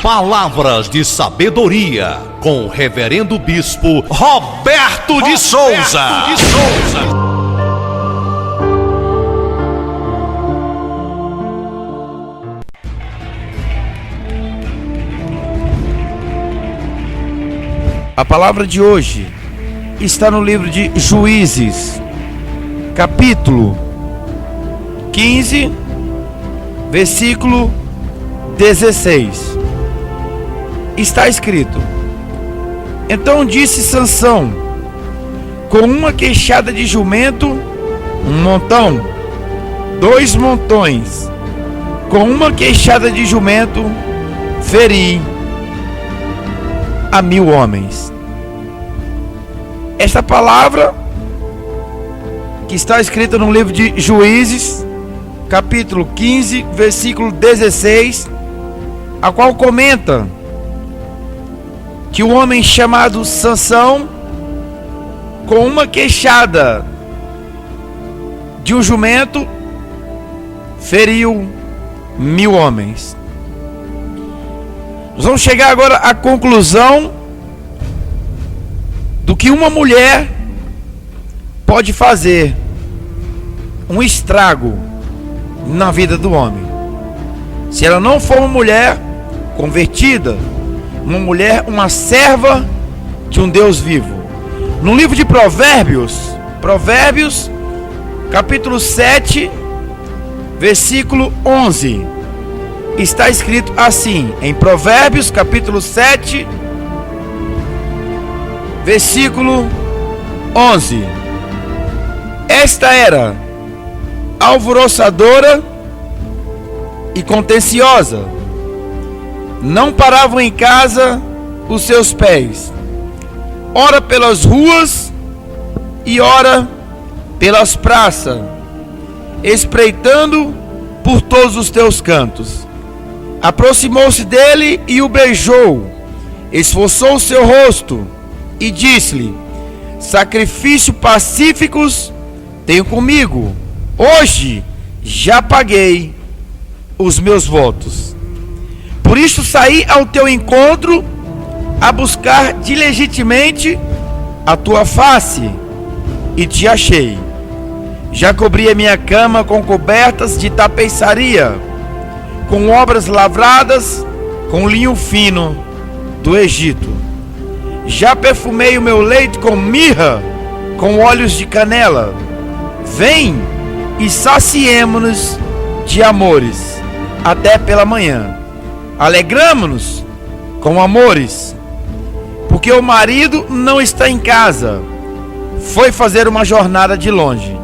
Palavras de sabedoria com o Reverendo Bispo Roberto de Souza. A palavra de hoje está no livro de Juízes, capítulo 15, versículo 16. Está escrito: Então disse Sansão: com uma queixada de jumento, um montão, 2 montões, com uma queixada de jumento, feri a 1000 homens. Esta palavra que está escrita no livro de Juízes, capítulo 15, versículo 16, a qual comenta que o homem chamado Sansão, com uma queixada de um jumento, feriu 1000 homens. Nós vamos chegar agora à conclusão do que uma mulher pode fazer um estrago na vida do homem. Se ela não for uma mulher convertida, uma serva de um Deus vivo. No livro de Provérbios, capítulo 7, versículo 11, está escrito assim, em Provérbios, capítulo 7, versículo 11: Esta era alvoroçadora e contenciosa, não paravam em casa os seus pés, ora pelas ruas e ora pelas praças, espreitando por todos os teus cantos. Aproximou-se dele e o beijou, esforçou o seu rosto e disse-lhe: sacrifício pacíficos tenho comigo, hoje já paguei os meus votos. Por isso saí ao teu encontro, a buscar diligentemente a tua face, e te achei. Já cobri a minha cama com cobertas de tapeçaria, com obras lavradas, com linho fino do Egito. Já perfumei o meu leito com mirra, com óleos de canela. Vem e saciemo-nos de amores até pela manhã. Alegramo-nos com amores, porque o marido não está em casa, foi fazer uma jornada de longe.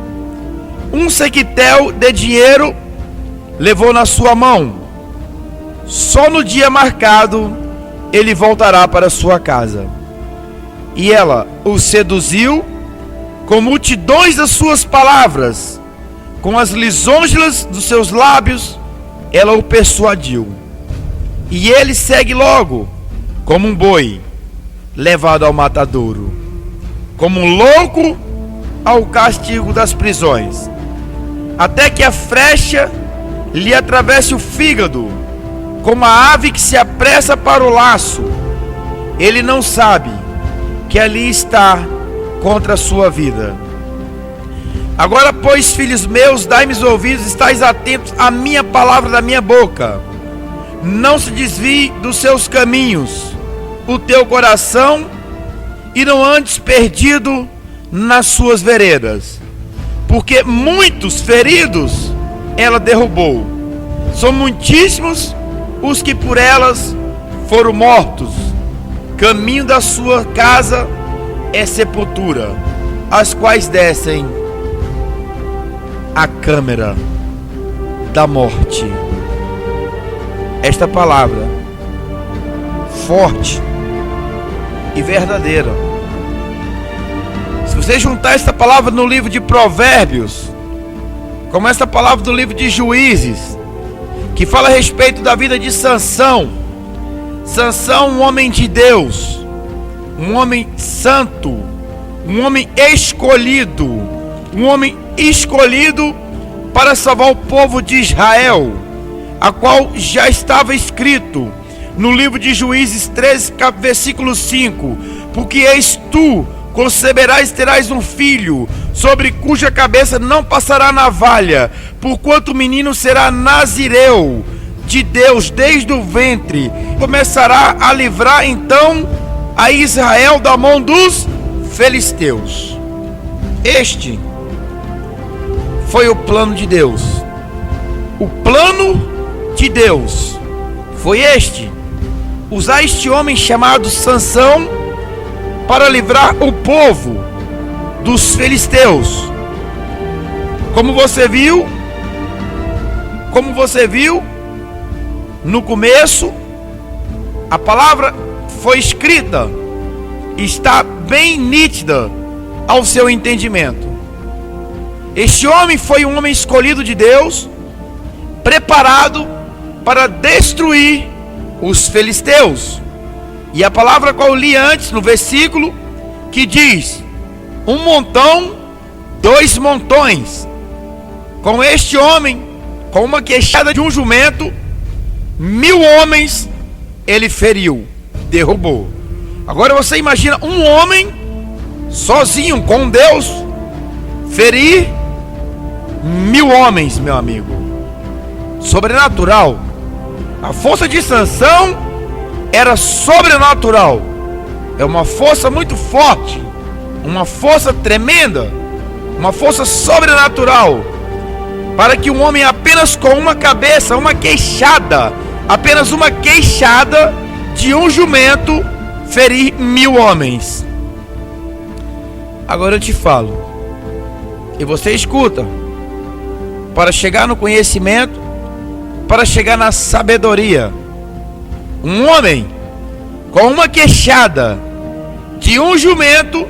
Um sequitel de dinheiro levou na sua mão, só no dia marcado ele voltará para sua casa. E ela o seduziu com multidões das suas palavras, com as lisonjas dos seus lábios ela o persuadiu. E ele segue logo, como um boi levado ao matadouro, como um louco ao castigo das prisões, até que a flecha lhe atravesse o fígado, como a ave que se apressa para o laço. Ele não sabe que ali está contra a sua vida. Agora, pois, filhos meus, dai-me os ouvidos, estais atentos à minha palavra da minha boca. Não se desvie dos seus caminhos o teu coração, e não andes perdido nas suas veredas, porque muitos feridos ela derrubou, são muitíssimos os que por elas foram mortos. Caminho da sua casa é sepultura, as quais descem a câmara da morte. Esta palavra forte e verdadeira. Se você juntar esta palavra no livro de Provérbios, como esta palavra do livro de Juízes, que fala a respeito da vida de Sansão. Sansão, um homem de Deus, um homem santo, um homem escolhido para salvar o povo de Israel, a qual já estava escrito: no livro de Juízes 13, versículo 5: porque eis tu conceberás e terás um filho, sobre cuja cabeça não passará navalha, porquanto o menino será nazireu de Deus desde o ventre, começará a livrar então a Israel da mão dos filisteus. Este foi o plano de Deus. O plano de Deus foi este: usar este homem chamado Sansão para livrar o povo dos filisteus. Como você viu no começo, a palavra foi escrita, está bem nítida ao seu entendimento. Este homem foi um homem escolhido de Deus, preparado para destruir os filisteus. E a palavra que eu li antes, no versículo, que diz: um montão, dois montões. Com este homem, com uma queixada de um jumento, 1000 homens ele feriu, derrubou. Agora você imagina um homem sozinho com Deus ferir 1000 homens, meu amigo. Sobrenatural. A força de Sansão era sobrenatural. É uma força muito forte, uma força tremenda, uma força sobrenatural, para que um homem apenas com uma cabeça, uma queixada, apenas uma queixada de um jumento, ferir 1000 homens. Agora eu te falo, e você escuta, para chegar no conhecimento, para chegar na sabedoria, um homem com uma queixada de um jumento,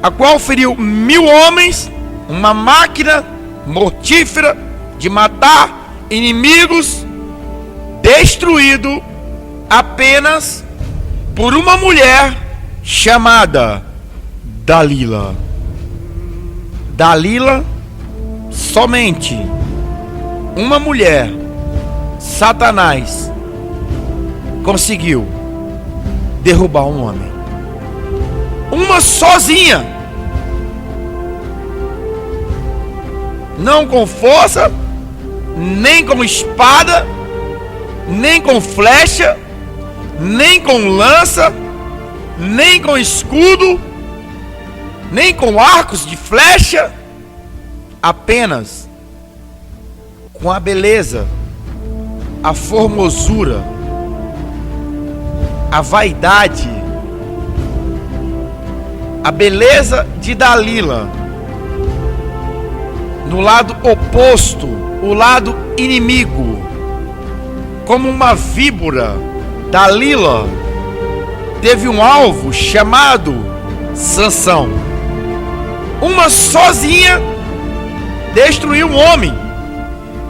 a qual feriu 1000 homens, uma máquina mortífera de matar inimigos, destruído apenas por uma mulher chamada Dalila. Dalila, somente uma mulher, Satanás conseguiu derrubar um homem. Uma sozinha, não com força, nem com espada, nem com flecha, nem com lança, nem com escudo, nem com arcos de flecha, apenas com a beleza, a formosura, a vaidade, a beleza de Dalila, no lado oposto, o lado inimigo, como uma víbora. Dalila teve um alvo chamado Sansão. Uma sozinha destruiu um homem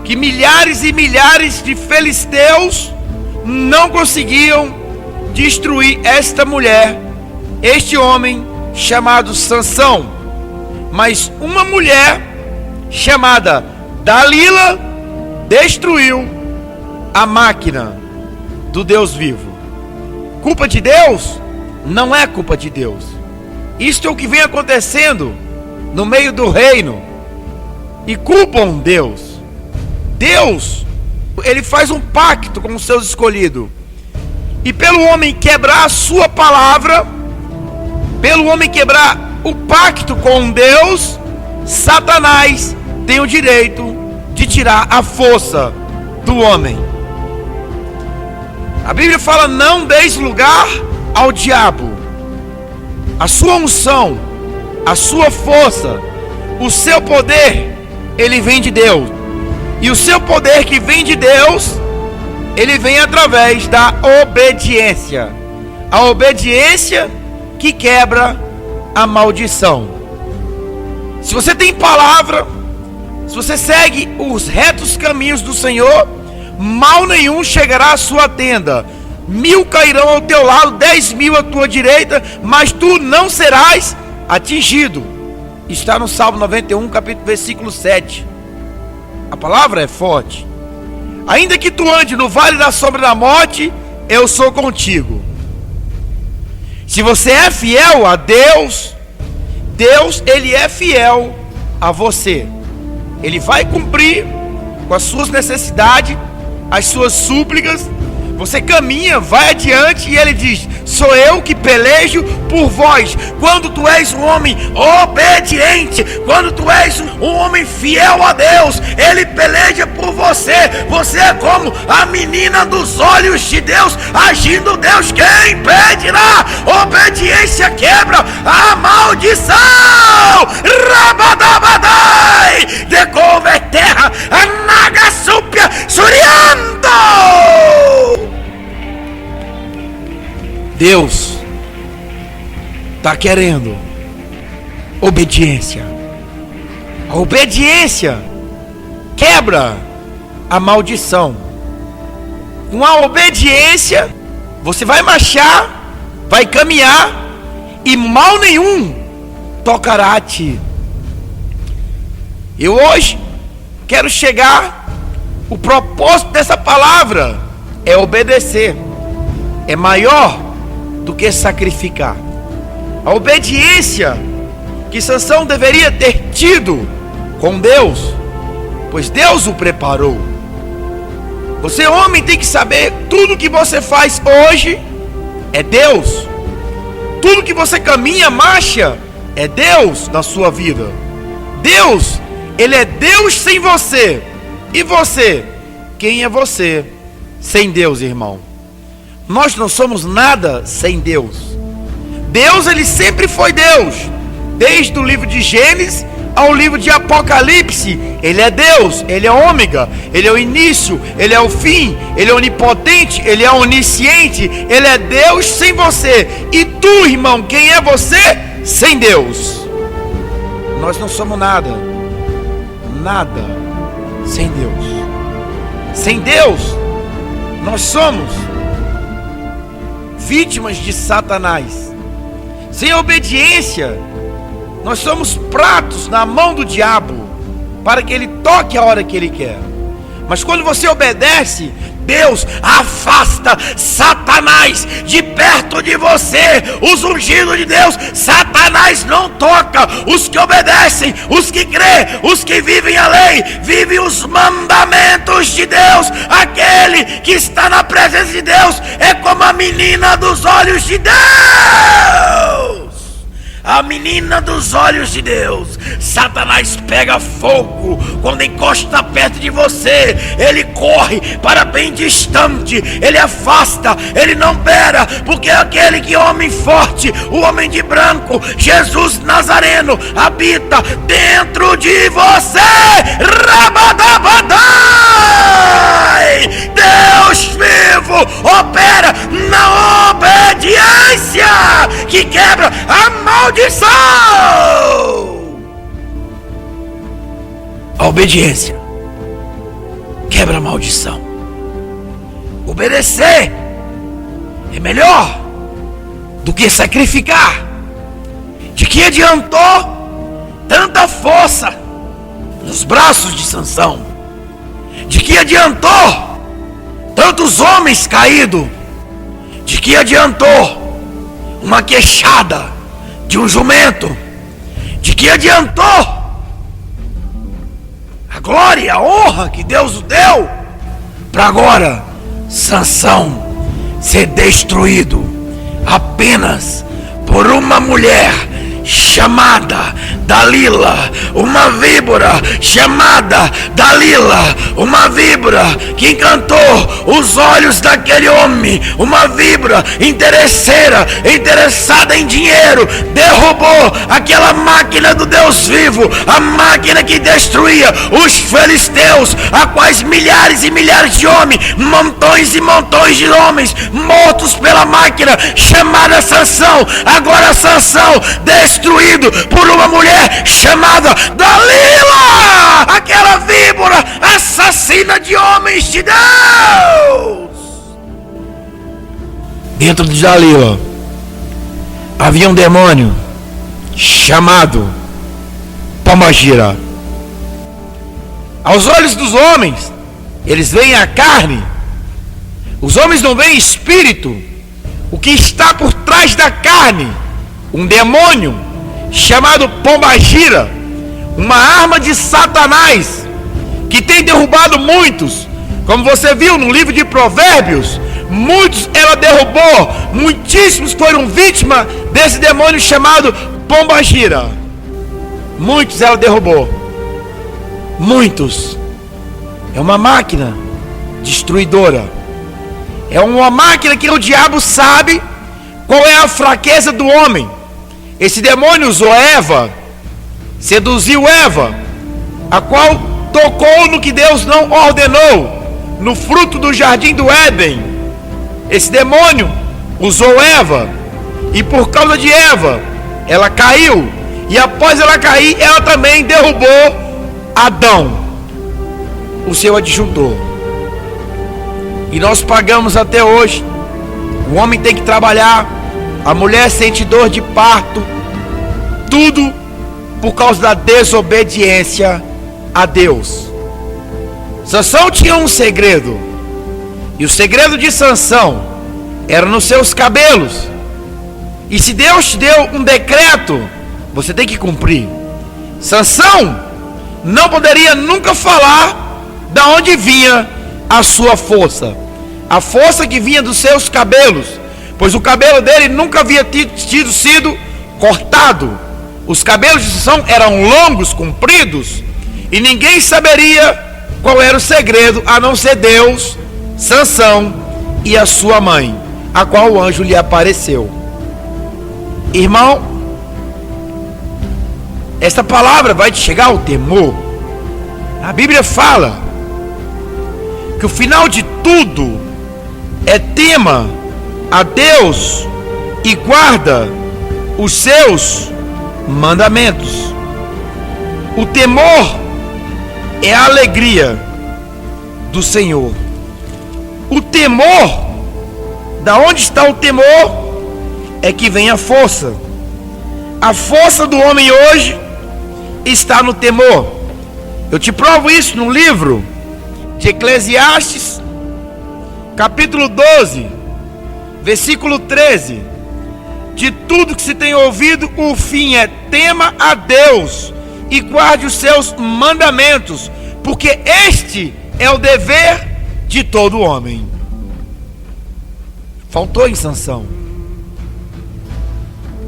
que milhares e milhares de filisteus não conseguiam destruir esta mulher, este homem chamado Sansão. Mas uma mulher chamada Dalila destruiu a máquina do Deus vivo. Culpa de Deus? Não é culpa de Deus. Isto é o que vem acontecendo no meio do reino, e culpam Deus. Deus, ele faz um pacto com os seus escolhidos, e pelo homem quebrar a sua palavra, pelo homem quebrar o pacto com Deus, Satanás tem o direito de tirar a força do homem. A Bíblia fala: não deis lugar ao diabo. A sua unção, a sua força, o seu poder, ele vem de Deus. E o seu poder que vem de Deus, ele vem através da obediência. A obediência que quebra a maldição. Se você tem palavra, se você segue os retos caminhos do Senhor, mal nenhum chegará à sua tenda. 1000 cairão ao teu lado, 10.000 à tua direita, mas tu não serás atingido. Está no Salmo 91, capítulo, versículo 7. A palavra é forte. Ainda que tu ande no vale da sombra da morte, eu sou contigo. Se você é fiel a Deus, Deus, Ele é fiel a você. Ele vai cumprir com as suas necessidades, as suas súplicas. Você caminha, vai adiante, e Ele diz: sou eu que pelejo por vós. Quando tu és um homem obediente, quando tu és um homem fiel a Deus, Ele peleja por você. Você é como a menina dos olhos de Deus, agindo Deus. Quem impedirá? Obediência quebra a maldição. Rabadabadai, devolve terra, anagasúpia, suriando. Deus está querendo obediência. A obediência quebra a maldição. Com a obediência, você vai marchar, vai caminhar, e mal nenhum tocará a ti. Eu hoje quero chegar. O propósito dessa palavra é obedecer. É maior do que sacrificar. A obediência que Sansão deveria ter tido com Deus, pois Deus o preparou. Você, homem, tem que saber: tudo que você faz hoje é Deus. Tudo que você caminha, marcha, é Deus na sua vida. Deus, Ele é Deus sem você. E você, quem é você sem Deus, irmão? Nós não somos nada sem Deus. Deus, Ele sempre foi Deus. Desde o livro de Gênesis ao livro de Apocalipse, Ele é Deus. Ele é ômega, Ele é o início, Ele é o fim. Ele é onipotente, Ele é onisciente. Ele é Deus sem você. E tu, irmão, quem é você sem Deus? Nós não somos nada. Nada sem Deus. Sem Deus, nós somos vítimas de Satanás. Sem obediência, nós somos pratos na mão do diabo, para que ele toque a hora que ele quer. Mas quando você obedece, Deus afasta Satanás de perto de você. Os ungidos de Deus, Satanás não toca. Os que obedecem, os que crêem, os que vivem a lei, vivem os mandamentos de Deus. Aquele que está na presença de Deus é como a menina dos olhos de Deus. A menina dos olhos de Deus. Satanás pega fogo quando encosta perto de você. Ele corre para bem distante. Ele afasta, ele não beira, porque é aquele que é homem forte, o homem de branco, Jesus Nazareno, habita dentro de você. Rabadabadai! Deus vivo opera na obediência que quebra a maldição. A obediência quebra a maldição. Obedecer é melhor do que sacrificar. De que adiantou tanta força nos braços de Sansão? De que adiantou tantos homens caídos? De que adiantou uma queixada de um jumento? De que adiantou a glória, a honra que Deus o deu, para agora Sansão ser destruído apenas por uma mulher chamada Dalila, uma víbora chamada Dalila, uma víbora que encantou os olhos daquele homem, uma víbora interesseira, interessada em dinheiro, derrubou aquela máquina do Deus vivo, a máquina que destruía os filisteus, a quais milhares e milhares de homens, montões e montões de homens mortos pela máquina chamada Sansão. Agora Sansão destruído por uma mulher chamada Dalila, aquela víbora assassina de homens de Deus. Dentro de Dalila havia um demônio chamado Pombagira. Aos olhos dos homens, Eles veem a carne. Os homens não veem espírito. O que está por trás da carne? Um demônio chamado Pombagira, uma arma de Satanás, que tem derrubado muitos. Como você viu no livro de Provérbios, muitos ela derrubou, muitíssimos foram vítimas desse demônio chamado Pombagira. Muitos ela derrubou. Muitos. É uma máquina destruidora. É uma máquina que o diabo sabe qual é a fraqueza do homem. Esse demônio usou Eva, seduziu Eva, a qual tocou no que Deus não ordenou, no fruto do jardim do Éden. Esse demônio usou Eva, e por causa de Eva, ela caiu, e após ela cair, ela também derrubou Adão, o seu adjuntor. E nós pagamos até hoje. O homem tem que trabalhar, a mulher sente dor de parto, tudo por causa da desobediência a Deus. Sansão tinha um segredo, e o segredo de Sansão era nos seus cabelos. E se Deus te deu um decreto, você tem que cumprir. Sansão não poderia nunca falar da onde vinha a sua força, a força que vinha dos seus cabelos, pois o cabelo dele nunca havia sido cortado. Os cabelos de Sansão eram longos, compridos, e ninguém saberia qual era o segredo, a não ser Deus, Sansão e a sua mãe, a qual o anjo lhe apareceu. Irmão, esta palavra vai te chegar ao temor. A Bíblia fala que o final de tudo é tema a Deus e guarda os seus mandamentos. O temor é a alegria do Senhor. O temor, da onde está o temor, é que vem a força. A força do homem hoje está no temor. Eu te provo isso no livro de Eclesiastes, capítulo 12, versículo 13. De tudo que se tem ouvido, o fim é: tema a Deus e guarde os seus mandamentos, porque este é o dever de todo homem. Faltou em Sansão,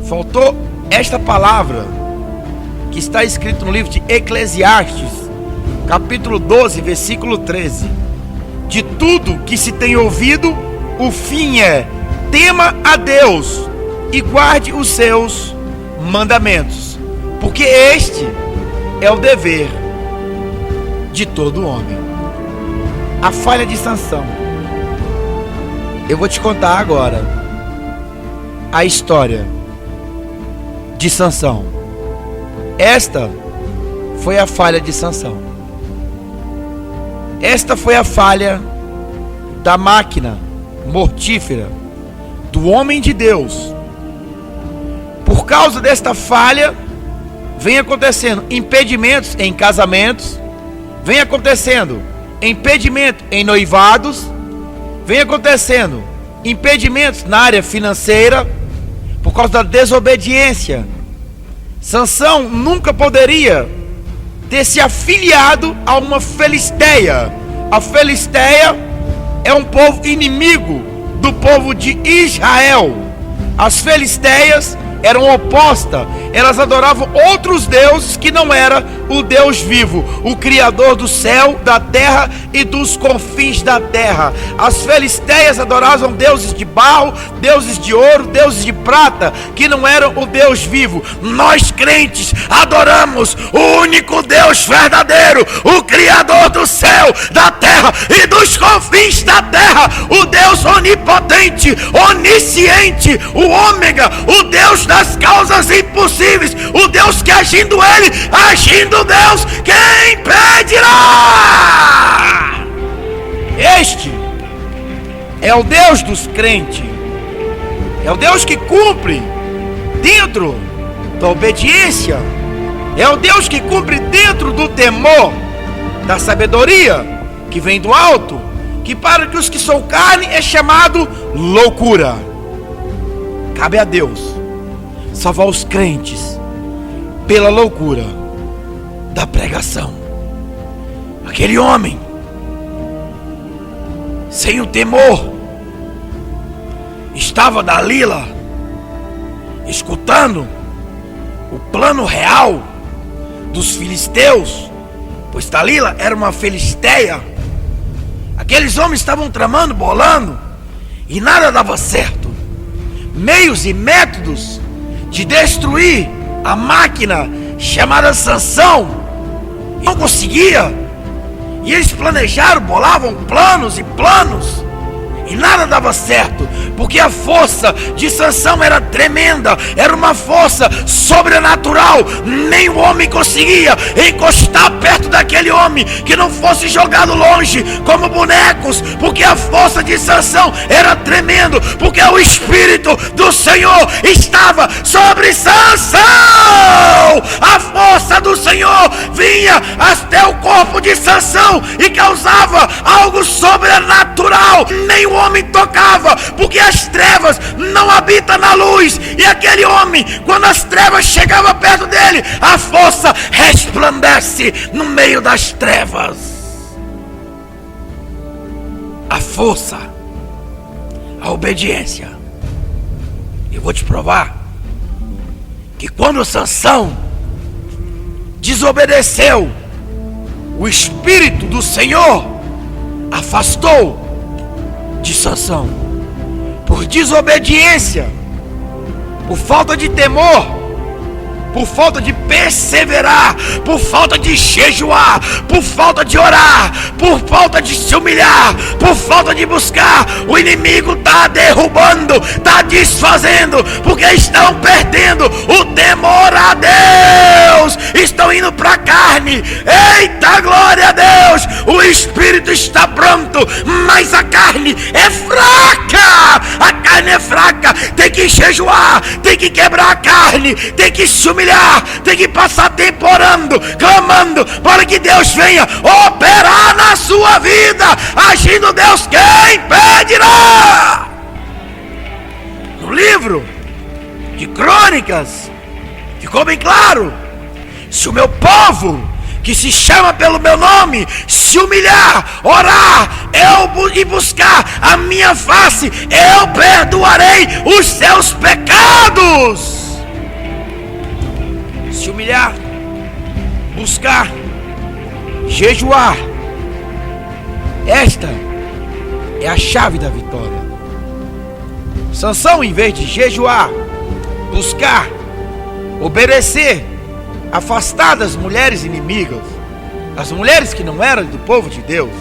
faltou esta palavra que está escrito no livro de Eclesiastes, capítulo 12, versículo 13. De tudo que se tem ouvido, o fim é: tema a Deus e guarde os seus mandamentos, porque este é o dever de todo homem. A falha de Sansão, eu vou te contar agora a história de Sansão. Esta foi a falha de Sansão. Esta foi a falha da máquina mortífera do homem de Deus. Por causa desta falha, vem acontecendo impedimentos em casamentos, vem acontecendo impedimento em noivados, vem acontecendo impedimentos na área financeira, por causa da desobediência. Sansão nunca poderia ter se afiliado a uma filisteia. A filisteia é um povo inimigo do povo de Israel. As filisteias eram opostas, elas adoravam outros deuses que não era o Deus vivo, o Criador do céu, da terra e dos confins da terra. As filisteias adoravam deuses de barro, deuses de ouro, deuses de prata, que não eram o Deus vivo. Nós crentes adoramos o único Deus verdadeiro, o Criador do céu, da terra e dos confins da terra, o Deus onipotente, onisciente, o ômega, o Deus das causas impossíveis, o Deus que agindo Ele, agindo Deus, quem impedirá? Este é o Deus dos crentes, é o Deus que cumpre dentro da obediência, é o Deus que cumpre dentro do temor, da sabedoria que vem do alto, que para os que são carne é chamado loucura. Cabe a Deus salvar os crentes pela loucura da pregação. Aquele homem, sem o temor, estava Dalila escutando o plano real dos filisteus, pois Dalila era uma filisteia. Aqueles homens estavam tramando, bolando, e nada dava certo. Meios e métodos de destruir a máquina chamada Sansão, não conseguia. E eles planejaram, bolavam planos e planos, e nada dava certo, porque a força de Sansão era tremenda, era uma força sobrenatural. Nem o homem conseguia encostar perto daquele homem que não fosse jogado longe como bonecos, porque a força de Sansão era tremendo, porque o Espírito do Senhor estava sobre Sansão. A força do Senhor vinha até o corpo de Sansão e causava algo sobrenatural. Nem o homem tocava, porque as trevas não habitam na luz. E aquele homem, quando as trevas chegavam perto dele, a força resplandece no meio das trevas. A força, a obediência. Eu vou te provar que quando Sansão desobedeceu, o Espírito do Senhor afastou de Sansão. Por desobediência, por falta de temor, por falta de perseverar, por falta de jejuar, por falta de orar, por falta de se humilhar, por falta de buscar, o inimigo está derrubando, está desfazendo, porque estão perdendo o temor a Deus, estão indo para a carne. Eita, glória a Deus! O Espírito está pronto, mas a carne é fraca. A carne é fraca, tem que jejuar, tem que quebrar a carne, tem que se humilhar, tem que passar tempo orando, clamando, para que Deus venha operar na sua vida. Agindo Deus, quem impedirá? No livro de Crônicas ficou bem claro: se o meu povo, que se chama pelo meu nome, se humilhar, orar, e buscar a minha face, eu perdoarei os seus pecados. Se humilhar, buscar, jejuar, esta é a chave da vitória. Sansão, em vez de jejuar, buscar, obedecer, afastar das mulheres inimigas, as mulheres que não eram do povo de Deus,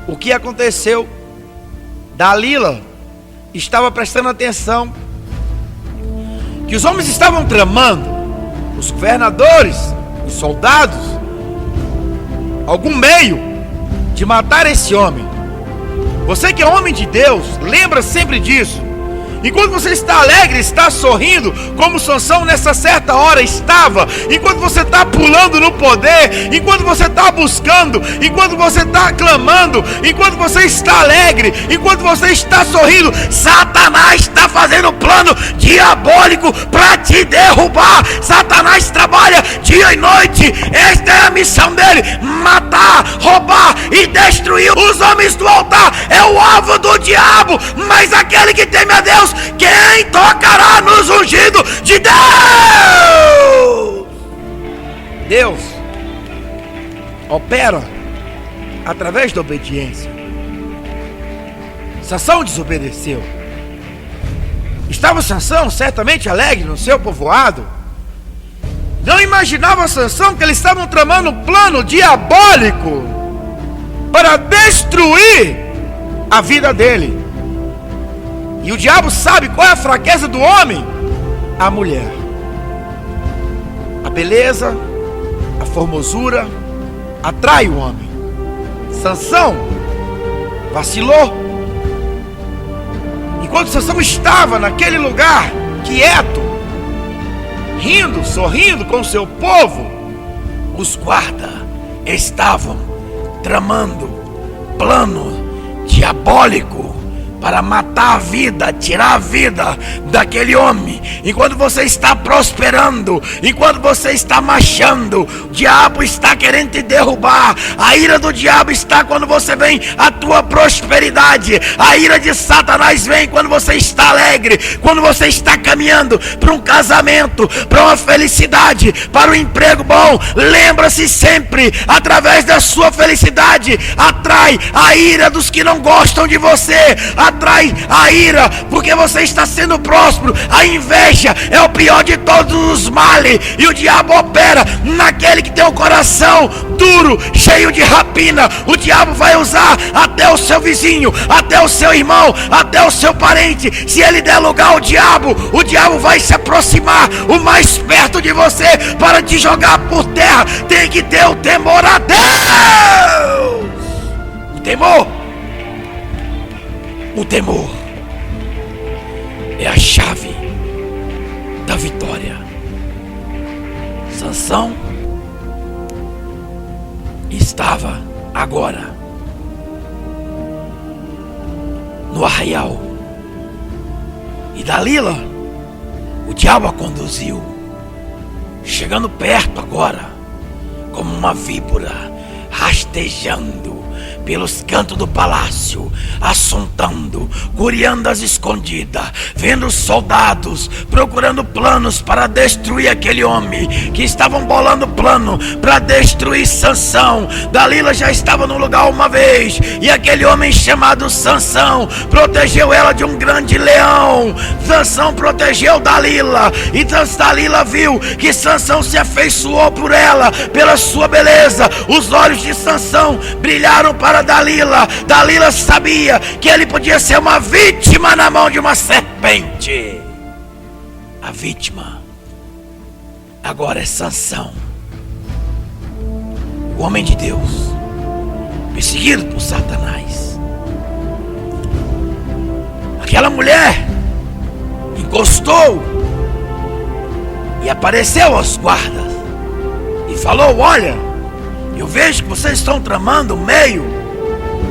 o que aconteceu? Dalila estava prestando atenção que os homens estavam tramando, os governadores, os soldados, algum meio de matar esse homem. Você que é homem de Deus, lembra sempre disso. Enquanto você está alegre, está sorrindo, como Sansão nessa certa hora estava, enquanto você está pulando no poder, enquanto você está buscando, enquanto você está clamando, enquanto você está alegre, enquanto você está sorrindo, Satanás está fazendo plano diabólico para te derrubar. Satanás trabalha dia e noite. Esta é a missão dele: matar, roubar e destruir. Os homens do altar é o alvo do diabo, mas aquele que teme a Deus, quem tocará nos ungidos de Deus? Deus opera através da obediência. Sansão desobedeceu. Estava Sansão certamente alegre no seu povoado. Não imaginava Sansão que eles estavam tramando um plano diabólico para destruir a vida dele. E o diabo sabe qual é a fraqueza do homem? A mulher. A beleza, a formosura atrai o homem. Sansão vacilou. Enquanto Sansão estava naquele lugar, quieto, rindo, sorrindo com o seu povo, os guardas estavam tramando plano diabólico para matar a vida, tirar a vida daquele homem. Enquanto você está prosperando, enquanto você está marchando, o diabo está querendo te derrubar. A ira do diabo está quando você vem a tua prosperidade. A ira de Satanás vem quando você está alegre, quando você está caminhando para um casamento, para uma felicidade, para um emprego bom. Lembra-se sempre, através da sua felicidade, atrai a ira dos que não gostam de você, atrai a ira, porque você está sendo próspero. A inveja é o pior de todos os males, e o diabo opera naquele que tem o coração duro, cheio de rapina. O diabo vai usar até o seu vizinho, até o seu irmão, até o seu parente. Se ele der lugar ao diabo, o diabo vai se aproximar o mais perto de você para te jogar por terra. Tem que ter o temor a Deus. O temor é a chave da vitória. Sansão estava agora no arraial, e Dalila, o diabo a conduziu, chegando perto agora, como uma víbora, rastejando pelos cantos do palácio, assontando, curiando as escondidas, vendo os soldados procurando planos para destruir aquele homem, que estavam bolando plano para destruir Sansão. Dalila já estava no lugar uma vez, e aquele homem chamado Sansão protegeu ela de um grande leão. Sansão protegeu Dalila, e Dalila viu que Sansão se afeiçoou por ela, pela sua beleza. Os olhos de Sansão brilharam para Dalila. Dalila sabia que ele podia ser uma vítima na mão de uma serpente. A vítima agora é Sansão, o homem de Deus, perseguido por Satanás. Aquela mulher encostou e apareceu aos guardas e falou: olha, eu vejo que vocês estão tramando um meio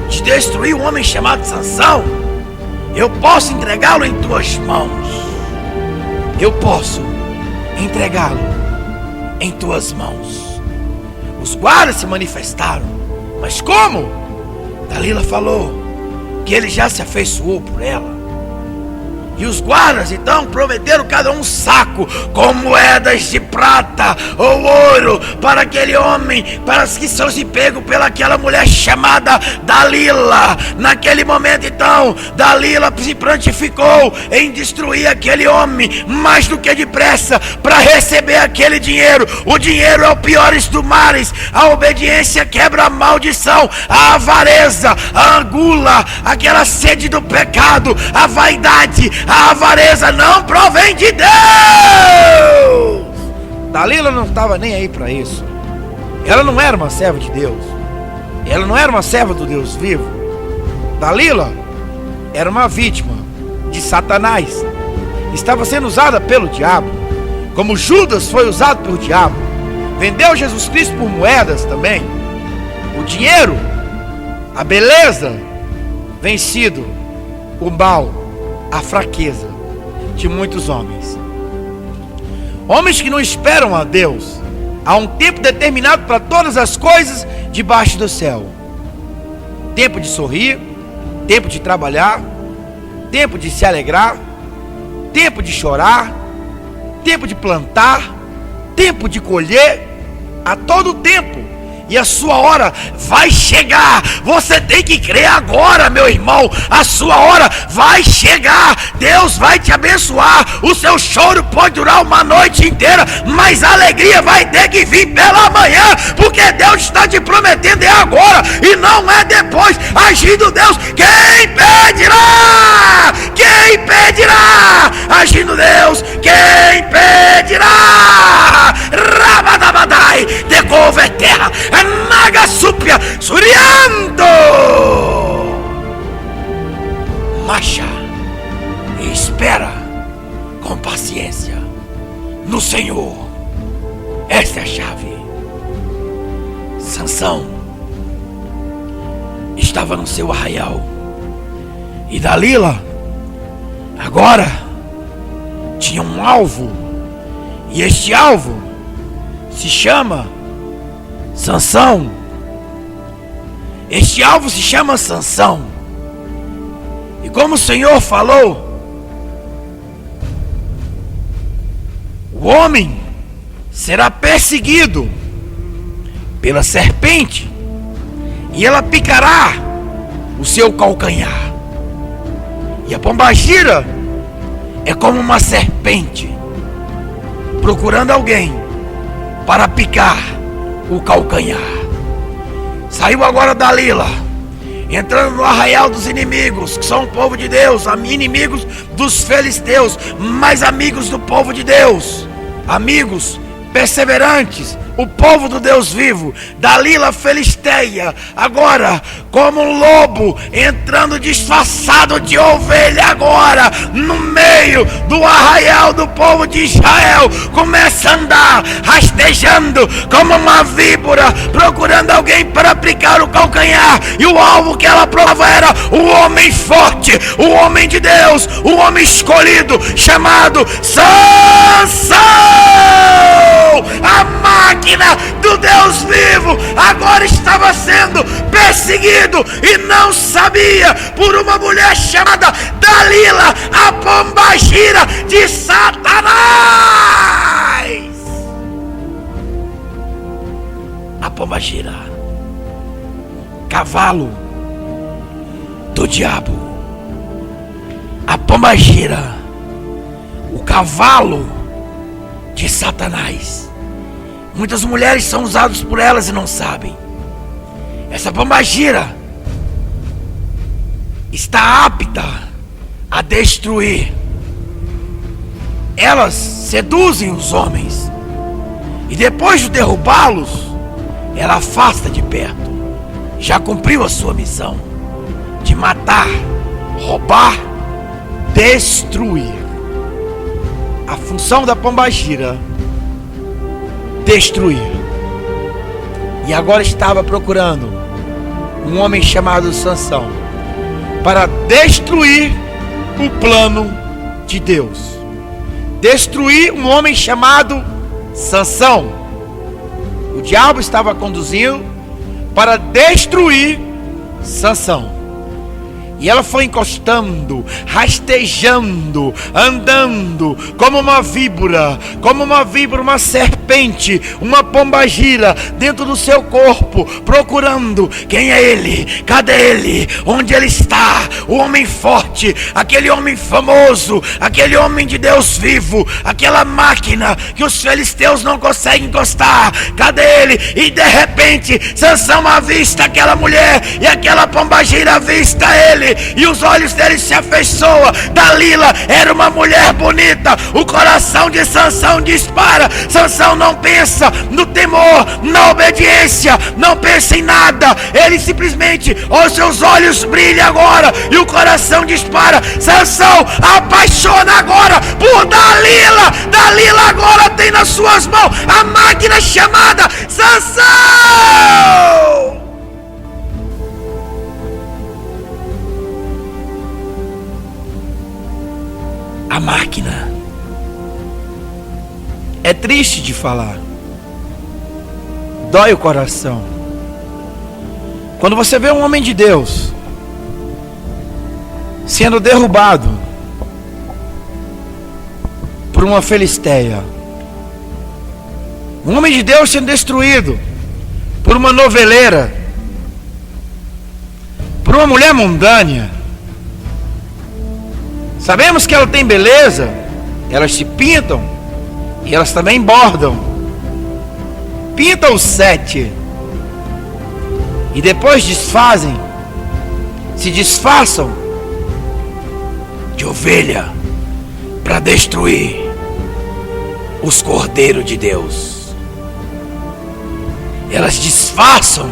de destruir um homem chamado Sansão. Eu posso entregá-lo em tuas mãos. Eu posso entregá-lo em tuas mãos. Os guardas se manifestaram. Mas como? Dalila falou que ele já se afeiçoou por ela. E os guardas então prometeram cada um saco com moedas de prata ou ouro para aquele homem, para que fosse pego pelaquela mulher chamada Dalila. Naquele momento então, Dalila se prontificou em destruir aquele homem mais do que depressa, para receber aquele dinheiro. O dinheiro é o pior dos males. A obediência quebra a maldição, a avareza, a gula, aquela sede do pecado, a vaidade, a avareza não provém de Deus. Dalila não estava nem aí para isso. Ela não era uma serva de Deus. Ela não era uma serva do Deus vivo. Dalila era uma vítima de Satanás. Estava sendo usada pelo diabo, como Judas foi usado pelo diabo. Vendeu Jesus Cristo por moedas também. O dinheiro, a beleza, vencido o mal, a fraqueza de muitos homens. Homens que não esperam a Deus. Há um tempo determinado para todas as coisas debaixo do céu. Tempo de sorrir, tempo de trabalhar, tempo de se alegrar, tempo de chorar, tempo de plantar, tempo de colher. A todo tempo. E a sua hora vai chegar. Você tem que crer agora, meu irmão. A sua hora vai chegar. Deus vai te abençoar. O seu choro pode durar uma noite inteira, mas a alegria vai ter que vir pela manhã, porque Deus está te prometendo é agora e não é depois. Agindo Deus, quem impedirá? Quem impedirá? Agindo Deus, quem impedirá? Rabadabadai, devolve terra, Nagasúpia, Suriando. Marcha e espera com paciência no Senhor. Esta é a chave. Sansão estava no céu. E Dalila agora tinha um alvo, e este alvo se chama Sansão. Este alvo se chama Sansão. E como o Senhor falou, o homem será perseguido pela serpente, e ela picará o seu calcanhar. E a pombagira é como uma serpente procurando alguém para picar o calcanhar. Saiu agora Dalila, entrando no arraial dos inimigos, que são o povo de Deus, inimigos dos filisteus, mas amigos do povo de Deus, amigos perseverantes, o povo do Deus vivo. Dalila filisteia, agora como um lobo, entrando disfarçado de ovelha, agora no meio do arraial do povo de Israel, começa a andar rastejando como uma víbora, procurando alguém para aplicar o calcanhar. E o alvo que ela provava era o homem forte, o homem de Deus, o homem escolhido, chamado Sansão. A máquina do Deus vivo agora estava sendo perseguido e não sabia, por uma mulher chamada Dalila, a pombagira de Satanás. A pombagira, cavalo do diabo. A pombagira, o cavalo de Satanás. Muitas mulheres são usadas por elas e não sabem. Essa pombagira está apta a destruir. Elas seduzem os homens e depois de derrubá-los, ela afasta de perto. Já cumpriu a sua missão de matar, roubar, destruir. A função da pombagira: destruir. E agora estava procurando um homem chamado Sansão para destruir o plano de Deus. Destruir um homem chamado Sansão. O diabo estava conduzindo para destruir Sansão. E ela foi encostando, rastejando, andando como uma víbora, uma serpente, uma pombagira dentro do seu corpo, procurando quem é ele, cadê ele, onde ele está, o homem forte, aquele homem famoso, aquele homem de Deus vivo, aquela máquina que os filisteus não conseguem encostar, cadê ele? E de repente Sansão avista aquela mulher, e aquela pombagira avista ele, e os olhos dele se afeiçoam. Dalila era uma mulher bonita. O coração de Sansão dispara. Sansão não pensa no temor, na obediência, não pensa em nada. Ele simplesmente, os seus olhos brilham agora e o coração dispara. Sansão apaixona agora por Dalila. Dalila agora tem nas suas mãos a máquina chamada Sansão. A máquina. É triste de falar, dói o coração quando você vê um homem de Deus sendo derrubado por uma filisteia, um homem de Deus sendo destruído por uma noveleira, por uma mulher mundânea. Sabemos que ela tem beleza, elas se pintam e elas também bordam, pintam o sete e depois desfazem, se disfarçam de ovelha para destruir os cordeiros de Deus. Elas disfarçam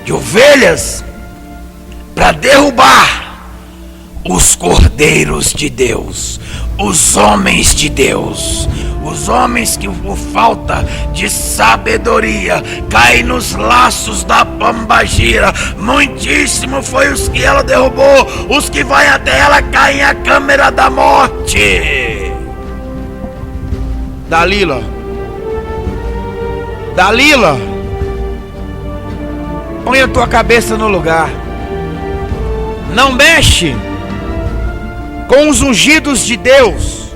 de ovelhas para derrubar os cordeiros de Deus, os homens de Deus, Os homens que por falta de sabedoria caem nos laços da pombagira. Muitíssimo foi os que ela derrubou. Os que vai até ela caem à câmara da morte. Dalila, põe a tua cabeça no lugar. Não mexe com os ungidos de Deus.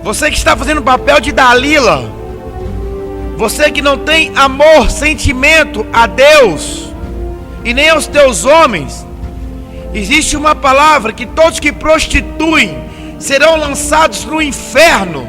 Você que está fazendo o papel de Dalila, você que não tem amor, sentimento a Deus e nem aos teus homens, existe uma palavra que todos que prostituem serão lançados no inferno.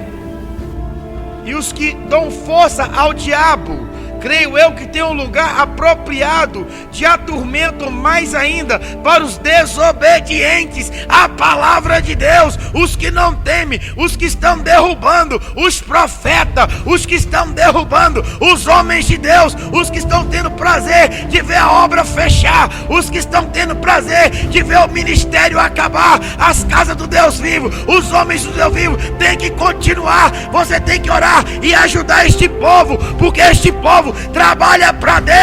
E os que dão força ao diabo, creio eu que tem um lugar apropriado de atormento mais ainda para os desobedientes à palavra de Deus, os que não temem, os que estão derrubando os profetas, os que estão derrubando os homens de Deus, os que estão tendo prazer de ver a obra fechar, os que estão tendo prazer de ver o ministério acabar, as casas do Deus vivo, os homens do Deus vivo tem que continuar. Você tem que orar e ajudar este povo, porque este povo trabalha para Deus,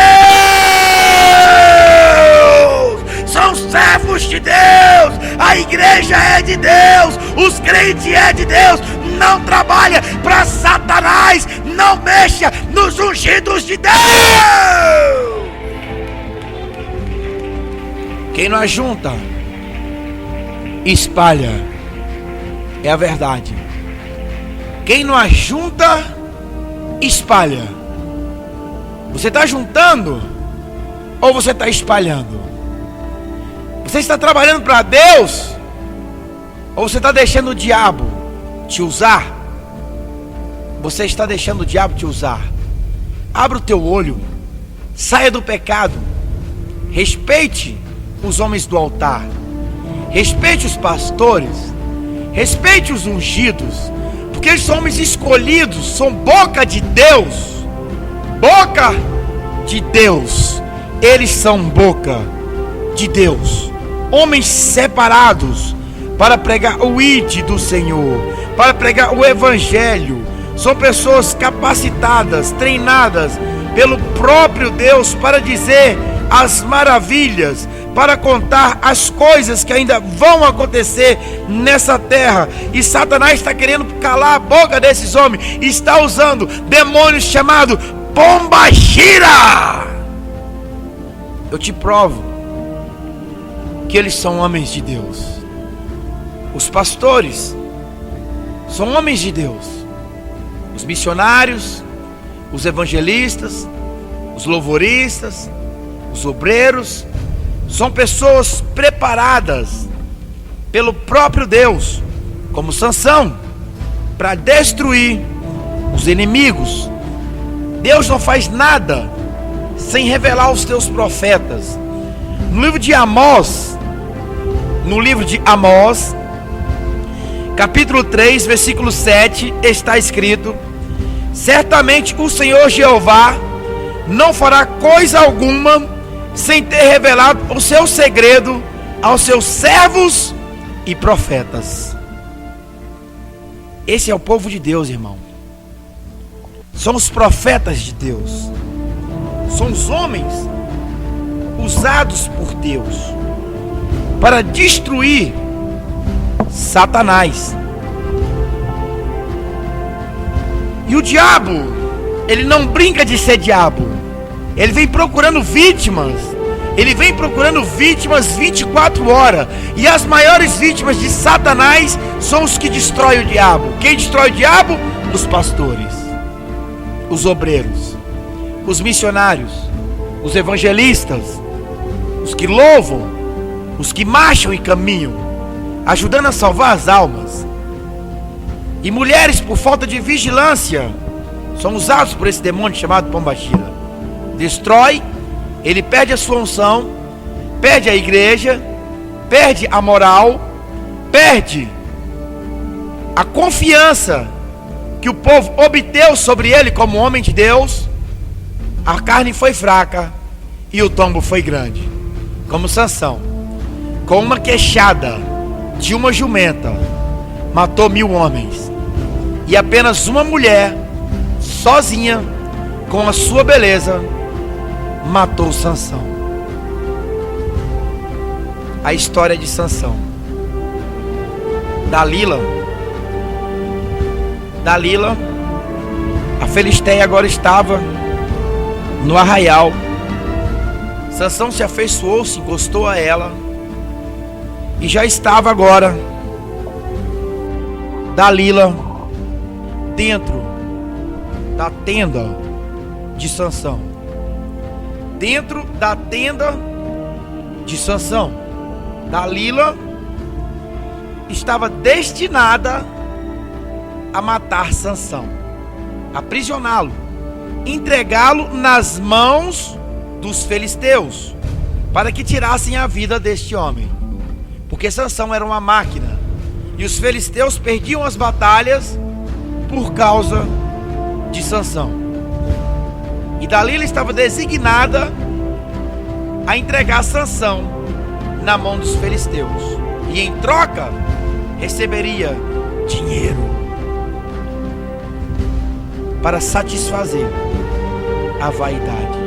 são servos de Deus, a igreja é de Deus, os crentes é de Deus. Não trabalha para Satanás, não mexa nos ungidos de Deus. Quem não ajunta, espalha, é a verdade. Quem não ajunta, espalha. Você está juntando ou você está espalhando? Você está trabalhando para Deus ou você está deixando o diabo te usar? Você está deixando o diabo te usar. Abra o teu olho, saia do pecado, respeite os homens do altar, respeite os pastores, respeite os ungidos, porque eles são homens escolhidos, são boca de Deus. Boca de Deus, eles são boca de Deus, homens separados para pregar o ID do Senhor, para pregar o Evangelho. São pessoas capacitadas, treinadas pelo próprio Deus para dizer as maravilhas, para contar as coisas que ainda vão acontecer nessa terra. E Satanás está querendo calar a boca desses homens, está usando demônios chamados pombagira. Eu te provo que eles são homens de Deus. Os pastores são homens de Deus. Os missionários, os evangelistas, os louvoristas, os obreiros são pessoas preparadas pelo próprio Deus, como Sansão, para destruir os inimigos. Deus não faz nada sem revelar os teus profetas. No livro de Amós, capítulo 3, versículo 7, está escrito: certamente o Senhor Jeová não fará coisa alguma sem ter revelado o seu segredo aos seus servos e profetas. Esse é o povo de Deus, irmão. São os profetas de Deus. São os homens usados por Deus para destruir Satanás. E o diabo, ele não brinca de ser diabo. Ele vem procurando vítimas. Ele vem procurando vítimas 24 horas. E as maiores vítimas de Satanás são os que destroem o diabo. Quem destrói o diabo? Os pastores, os obreiros, os missionários, os evangelistas, os que louvam, os que marcham e caminham, ajudando a salvar as almas. E mulheres, por falta de vigilância, são usados por esse demônio chamado pombagira. Destrói, ele perde a sua unção, perde a igreja, perde a moral, perde a confiança que o povo obteve sobre ele como homem de Deus. A carne foi fraca e o tombo foi grande, como Sansão, com uma queixada de uma jumenta matou 1000 homens. E apenas uma mulher, sozinha, com a sua beleza, matou Sansão. A história de Sansão. Dalila, a filisteia agora estava no arraial. Sansão se afeiçoou, se encostou a ela e já estava agora Dalila dentro da tenda de Sansão. Dentro da tenda de Sansão, Dalila estava destinada a matar Sansão, aprisioná-lo, entregá-lo nas mãos dos filisteus, para que tirassem a vida deste homem, porque Sansão era uma máquina, e os filisteus perdiam as batalhas por causa de Sansão. E Dalila estava designada a entregar Sansão na mão dos filisteus, e em troca receberia dinheiro para satisfazer a vaidade.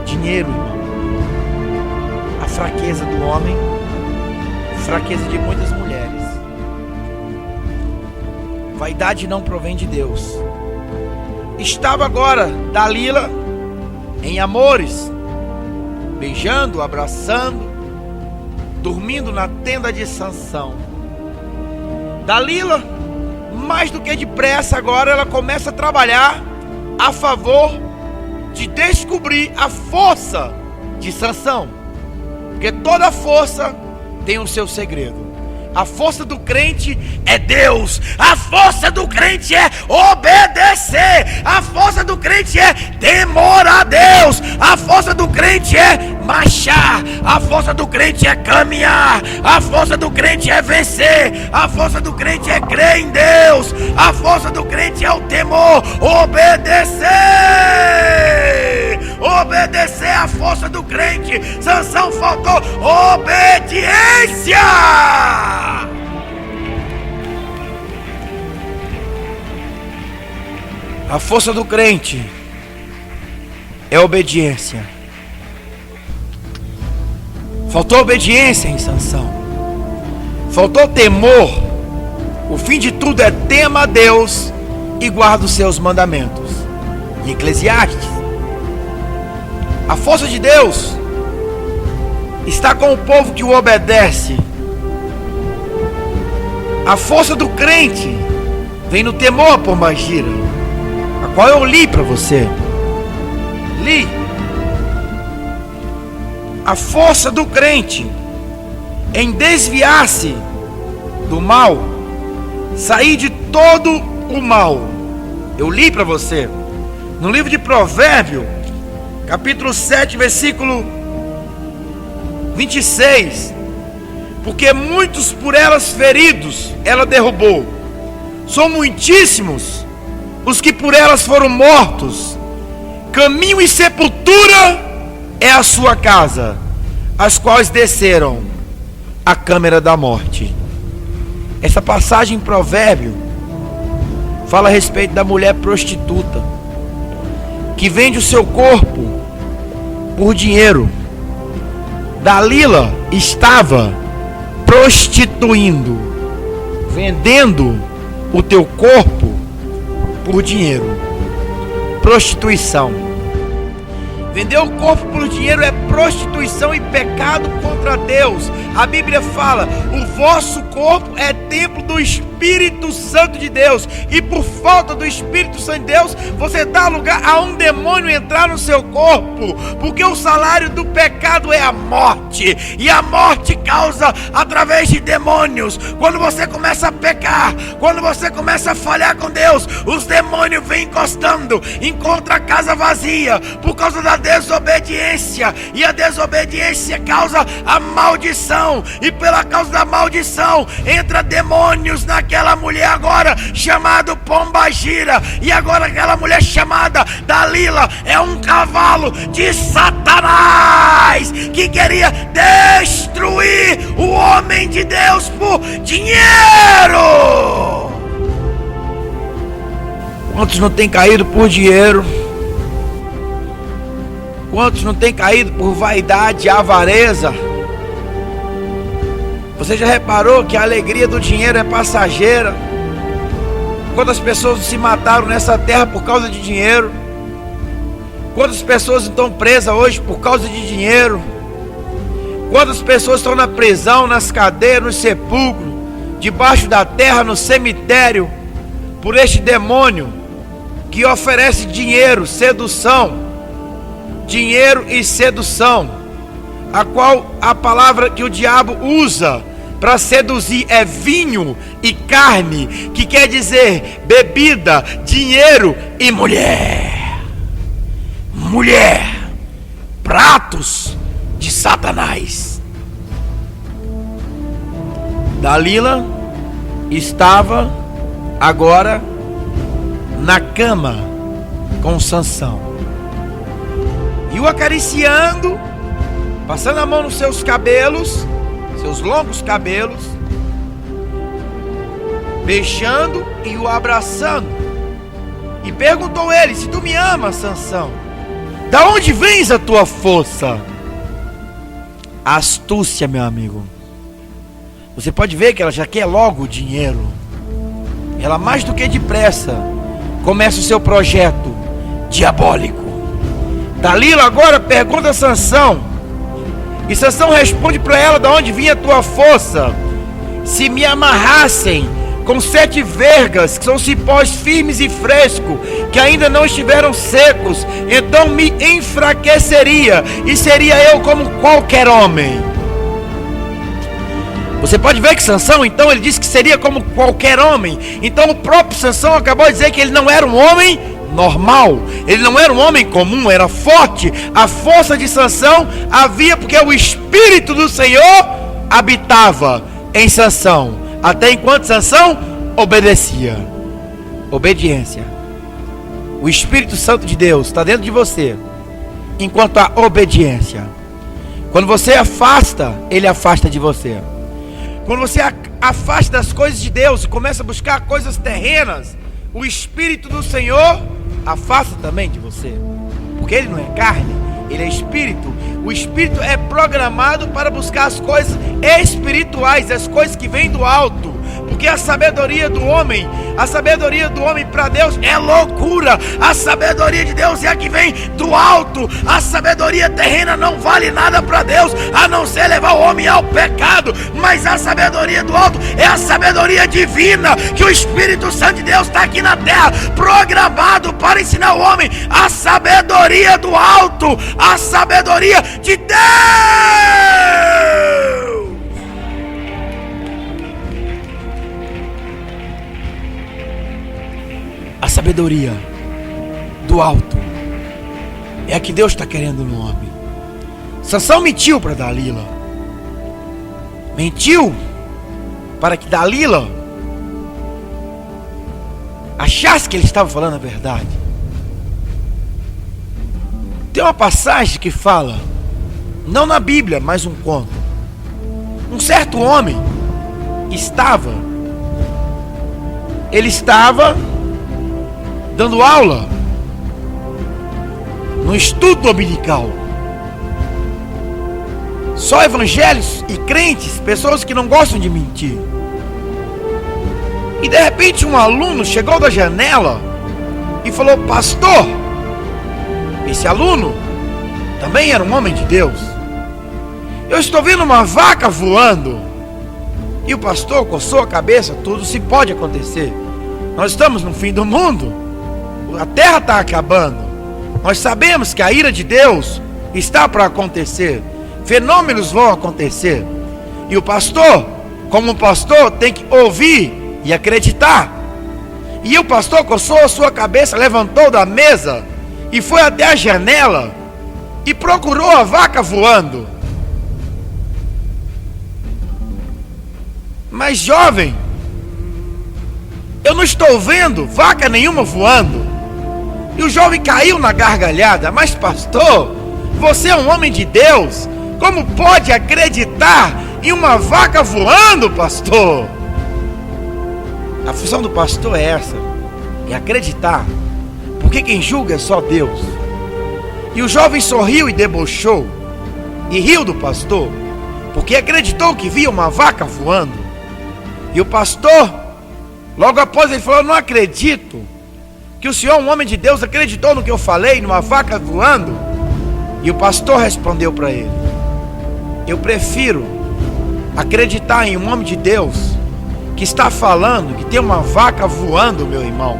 Dinheiro, irmão. A fraqueza do homem, fraqueza de muitas mulheres. Vaidade não provém de Deus. Estava agora Dalila em amores, beijando, abraçando, dormindo na tenda de Sansão. Dalila, mais do que depressa, agora ela começa a trabalhar a favor de descobrir a força de Sansão, porque toda força tem o seu segredo. A força do crente é Deus. A força do crente é obedecer. A força do crente é temor a Deus. A força do crente é marchar. A força do crente é caminhar. A força do crente é vencer. A força do crente é crer em Deus. A força do crente é o temor. Obedecer. Obedecer é a força do crente. Sansão faltou obediência. A força do crente é obediência. Faltou obediência em Sansão. Faltou temor. O fim de tudo é tema a Deus e guarda os seus mandamentos. Em Eclesiastes, a força de Deus está com o povo que o obedece. A força do crente vem no temor, pombagira, a qual eu li para você. Li. A força do crente em desviar-se do mal, sair de todo o mal. Eu li para você no livro de Provérbios, capítulo 7, versículo 26. Porque muitos por elas feridos ela derrubou, são muitíssimos os que por elas foram mortos. Caminho e sepultura é a sua casa, as quais desceram a câmara da morte. Essa passagem em Provérbio fala a respeito da mulher prostituta que vende o seu corpo por dinheiro. Dalila estava prostituindo, vendendo o teu corpo por dinheiro. Prostituição. Vender o corpo por dinheiro é prostituição e pecado contra Deus. A Bíblia fala: o vosso corpo é templo do Espírito Santo de Deus, e por falta do Espírito Santo de Deus, você dá lugar a um demônio entrar no seu corpo, porque o salário do pecado é a morte, e a morte causa através de demônios. Quando você começa a pecar, quando você começa a falhar com Deus, os demônios vêm encostando, encontra a casa vazia por causa da desobediência, e a desobediência causa a maldição, e pela causa da maldição entra demônios naquela mulher agora chamada pombagira, e agora aquela mulher chamada Dalila é um cavalo de Satanás que queria destruir o homem de Deus por dinheiro. Quantos não têm caído por dinheiro? Quantos não têm caído por vaidade e avareza? Você já reparou que a alegria do dinheiro é passageira? Quantas pessoas se mataram nessa terra por causa de dinheiro? Quantas pessoas estão presas hoje por causa de dinheiro? Quantas pessoas estão na prisão, nas cadeias, no sepulcro, debaixo da terra, no cemitério, por este demônio que oferece dinheiro, sedução, dinheiro e sedução, a qual a palavra que o diabo usa para seduzir é vinho e carne, que quer dizer bebida, dinheiro e mulher. Mulher, pratos de Satanás. Dalila estava agora na cama com Sansão e o acariciando, passando a mão nos seus cabelos, seus longos cabelos, beijando e o abraçando, e perguntou ele: se tu me amas, Sansão, da onde vens a tua força? A astúcia, meu amigo. Você pode ver que ela já quer logo o dinheiro. Ela mais do que depressa começa o seu projeto diabólico. Dalila agora pergunta a Sansão, e Sansão responde para ela: de onde vinha a tua força? Se me amarrassem com 7 vergas, que são cipós firmes e frescos, que ainda não estiveram secos, então me enfraqueceria, e seria eu como qualquer homem. Você pode ver que Sansão, então, ele disse que seria como qualquer homem. Então o próprio Sansão acabou de dizer que ele não era um homem normal, ele não era um homem comum, era forte. A força de Sansão havia porque o Espírito do Senhor habitava em Sansão, até enquanto Sansão obedecia. Obediência. O Espírito Santo de Deus está dentro de você enquanto há obediência. Quando você afasta, ele afasta de você. Quando você afasta das coisas de Deus e começa a buscar coisas terrenas, o Espírito do Senhor afasta também de você, porque ele não é carne, ele é Espírito. O Espírito é programado para buscar as coisas espirituais, as coisas que vêm do alto, porque a sabedoria do homem para Deus é loucura. A sabedoria de Deus é a que vem do alto. A sabedoria terrena não vale nada para Deus, a não ser levar o homem ao pecado. Mas a sabedoria do alto é a sabedoria divina, que o Espírito Santo de Deus está aqui na terra, programado para ensinar o homem a sabedoria do alto, a sabedoria de Deus. A sabedoria do alto é a que Deus está querendo no homem. Sansão mentiu para Dalila. Mentiu para que Dalila achasse que ele estava falando a verdade. Tem uma passagem que fala, não na Bíblia, mas um conto. Um certo homem estava dando aula no estudo dominical. Só evangélicos e crentes, pessoas que não gostam de mentir. E de repente um aluno chegou da janela e falou: pastor, esse aluno também era um homem de Deus, eu estou vendo uma vaca voando. E o pastor coçou a cabeça: tudo se pode acontecer, nós estamos no fim do mundo, a terra está acabando, nós sabemos que a ira de Deus está para acontecer, fenômenos vão acontecer. E o pastor, como pastor, tem que ouvir e acreditar. E o pastor coçou a sua cabeça, levantou da mesa e foi até a janela e procurou a vaca voando. Mas jovem, eu não estou vendo vaca nenhuma voando. E o jovem caiu na gargalhada: mas pastor, você é um homem de Deus, como pode acreditar em uma vaca voando, pastor? A função do pastor é essa: e acreditar, porque quem julga é só Deus. E o jovem sorriu e debochou, e riu do pastor, porque acreditou que via uma vaca voando. E o pastor, logo após, ele falou: não acredito que o senhor, um homem de Deus, acreditou no que eu falei, numa vaca voando. E o pastor respondeu para ele: eu prefiro acreditar em um homem de Deus que está falando que tem uma vaca voando, meu irmão,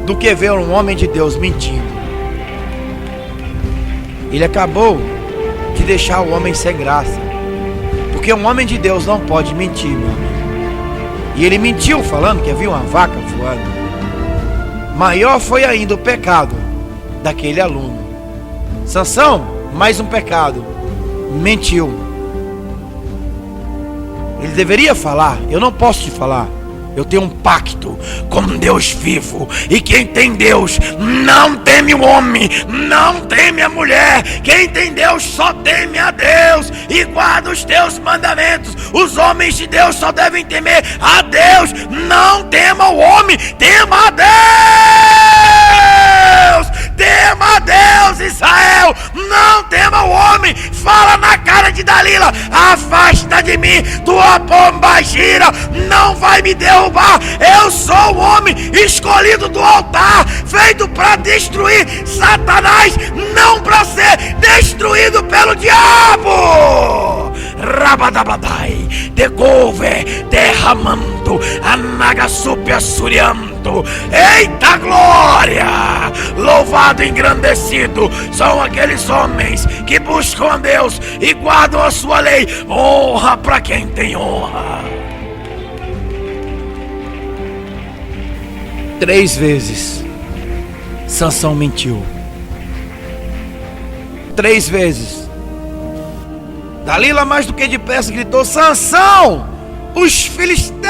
do que ver um homem de Deus mentindo. Ele acabou de deixar o homem sem graça, porque um homem de Deus não pode mentir, meu amigo. E ele mentiu falando que havia uma vaca voando. Maior foi ainda o pecado daquele aluno. Sansão, mais um pecado, mentiu. Ele deveria falar: eu não posso te falar, eu tenho um pacto com Deus vivo, e quem tem Deus não teme o homem, não teme a mulher. Quem tem Deus só teme a Deus e guarda os teus mandamentos. Os homens de Deus só devem temer a Deus. Não tema o homem, tema a Deus. Tema a Deus, Israel, não tema o homem. Fala na cara de Dalila: afasta de mim, tua pomba gira, não vai me derrubar. Eu sou o homem escolhido do altar, feito para destruir Satanás, não para ser destruído pelo diabo. Rabadabadai, Degove, derramando, Anagasupia suriando. Eita glória! Louvado e engrandecido são aqueles homens que buscam a Deus e guardam a sua lei. Honra para quem tem honra. 3 vezes Sansão mentiu. 3 vezes. Dalila, mais do que depressa, gritou: Sansão, os filisteus!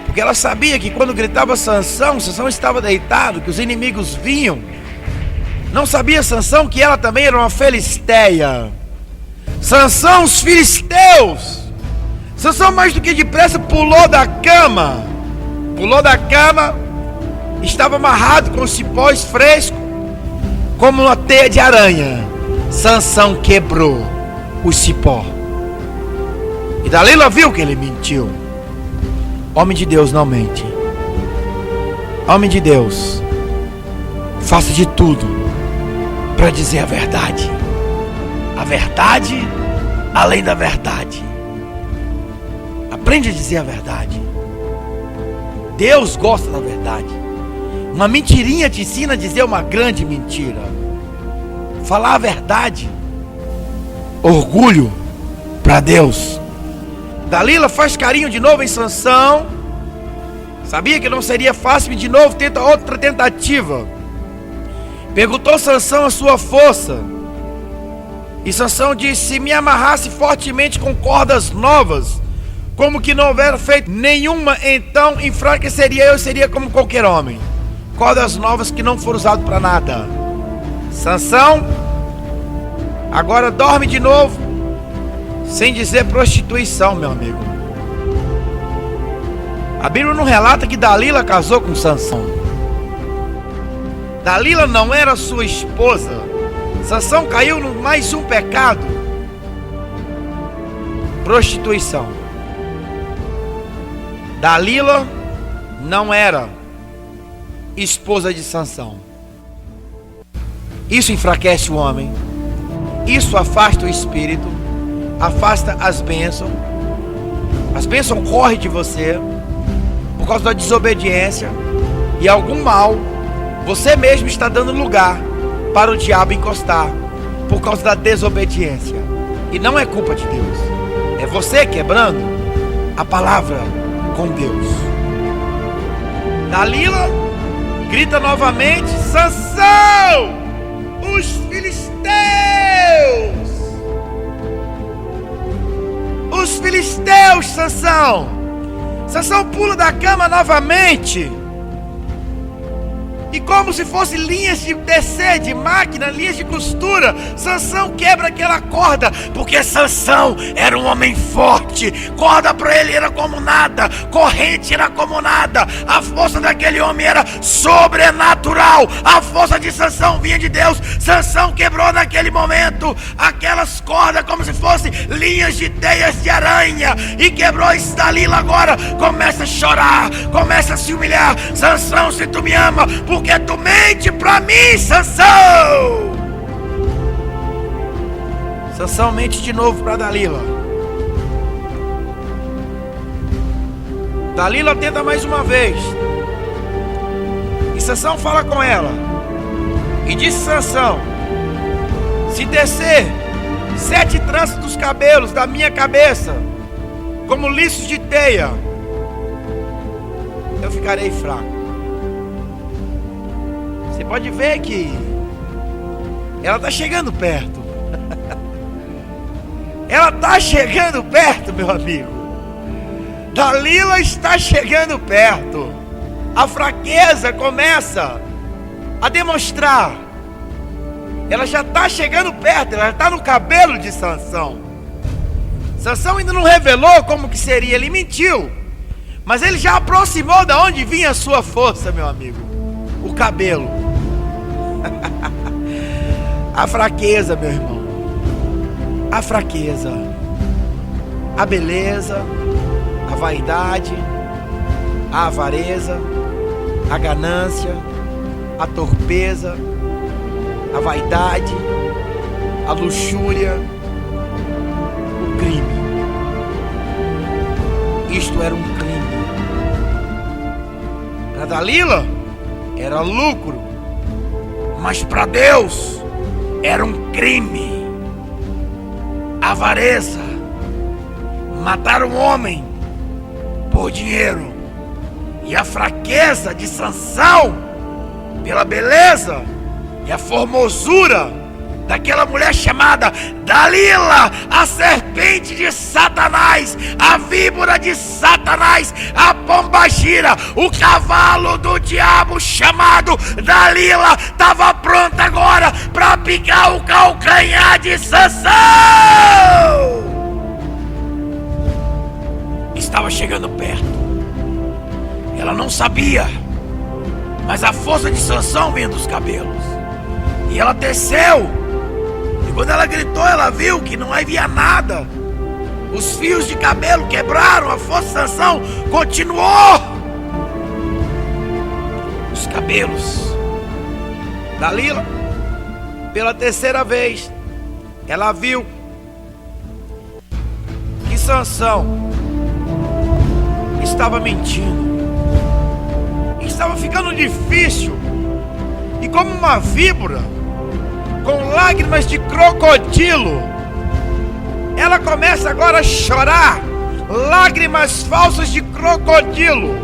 Porque ela sabia que quando gritava Sansão, Sansão estava deitado, que os inimigos vinham. Não sabia Sansão que ela também era uma filisteia. Sansão, os filisteus! Sansão, mais do que depressa, pulou da cama. Pulou da cama, estava amarrado com cipós frescos, como uma teia de aranha. Sansão quebrou o cipó. E Dalila viu que ele mentiu. Homem de Deus não mente. Homem de Deus, faça de tudo para dizer a verdade. A verdade além da verdade. Aprende a dizer a verdade. Deus gosta da verdade. Uma mentirinha te ensina a dizer uma grande mentira. Falar a verdade. Orgulho para Deus. Dalila faz carinho de novo em Sansão. Sabia que não seria fácil e de novo tenta outra tentativa. Perguntou Sansão a sua força. E Sansão disse: se me amarrasse fortemente com cordas novas, como que não houver feito nenhuma, então enfraqueceria eu, seria como qualquer homem. Cordas novas que não foram usadas para nada. Sansão agora dorme de novo, sem dizer prostituição, meu amigo. A Bíblia não relata que Dalila casou com Sansão. Dalila não era sua esposa. Sansão caiu no mais um pecado: prostituição. Dalila não era esposa de Sansão. Isso enfraquece o homem. Isso afasta o espírito, afasta as bênçãos. As bênçãos correm de você por causa da desobediência, e algum mal você mesmo está dando lugar para o diabo encostar por causa da desobediência. E não é culpa de Deus, é você quebrando a palavra com Deus. Dalila grita novamente: Sansão, os filisteus! Os filisteus, Sansão! Sansão pula da cama novamente E como se fosse linhas de tecer, de máquina, linhas de costura, Sansão quebra aquela corda, porque Sansão era um homem forte. Corda para ele era como nada, corrente era como nada. A força daquele homem era sobrenatural. A força de Sansão vinha de Deus. Sansão quebrou naquele momento aquelas cordas como se fossem linhas de teias de aranha, e quebrou. E Dalila agora começa a chorar, começa a se humilhar. Sansão, se tu me ama, porque tu mente pra mim, Sansão. Sansão mente de novo pra Dalila. Dalila tenta mais uma vez, e Sansão fala com ela, e disse Sansão: se descer 7 tranças dos cabelos da minha cabeça como liços de teia, eu ficarei fraco. Você pode ver que ela está chegando perto. Ela está chegando perto, meu amigo. Dalila está chegando perto. A fraqueza começa a demonstrar. Ela já está chegando perto. Ela está no cabelo de Sansão. Sansão ainda não revelou como que seria. Ele mentiu, mas ele já aproximou de onde vinha a sua força, meu amigo. O cabelo. A fraqueza, meu irmão. A fraqueza, a beleza, a vaidade, a avareza, a ganância, a torpeza, a vaidade, a luxúria, o crime. Isto era um crime. Para Dalila era lucro, mas para Deus era um crime. Avareza, matar um homem por dinheiro, e a fraqueza de Sansão pela beleza e a formosura daquela mulher chamada Dalila, a serpente de Satanás, a víbora de Satanás, a pombagira, o cavalo do diabo chamado Dalila, estava pronta agora para picar o calcanhar de Sansão. Estava chegando perto. Ela não sabia, mas a força de Sansão vinha dos cabelos, e ela desceu. Quando ela gritou, ela viu que não havia nada. Os fios de cabelo quebraram, a força de Sansão continuou. Os cabelos. Dalila, pela terceira vez, ela viu que Sansão estava mentindo. Estava ficando difícil. E como uma víbora, com lágrimas de crocodilo, ela começa agora a chorar. Lágrimas falsas de crocodilo,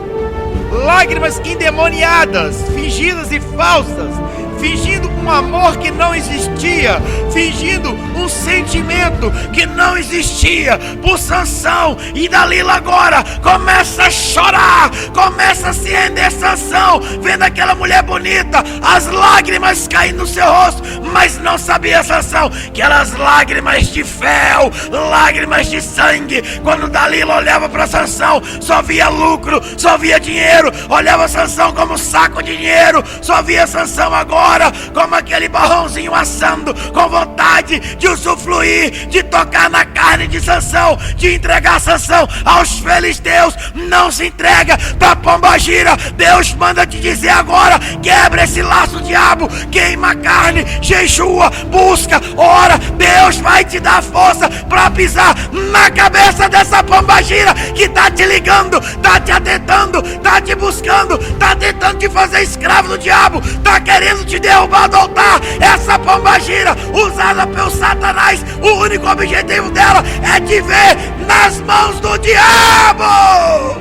lágrimas endemoniadas, fingidas e falsas, fingindo um amor que não existia, fingindo um sentimento que não existia por Sansão. E Dalila agora começa a chorar, começa a se render. Sansão, vendo aquela mulher bonita, as lágrimas caindo no seu rosto, mas não sabia Sansão que elas lágrimas de fel, lágrimas de sangue. Quando Dalila olhava para Sansão, só via lucro, só via dinheiro. Olhava Sansão como saco de dinheiro, só via Sansão agora como aquele barrãozinho assando, com vontade de usufruir, de tocar na carne de Sansão, de entregar Sansão aos filisteus. Não se entrega para pombagira. Deus manda te dizer agora: quebra esse laço, diabo, queima a carne, jejua, busca, ora. Deus vai te dar força para pisar na cabeça dessa pombagira que está te ligando, está te atentando, está te buscando, está tentando te fazer escravo do diabo, está querendo te derrubar do altar. Essa pombagira usada pelo Satanás, o único objetivo dela é te ver nas mãos do diabo.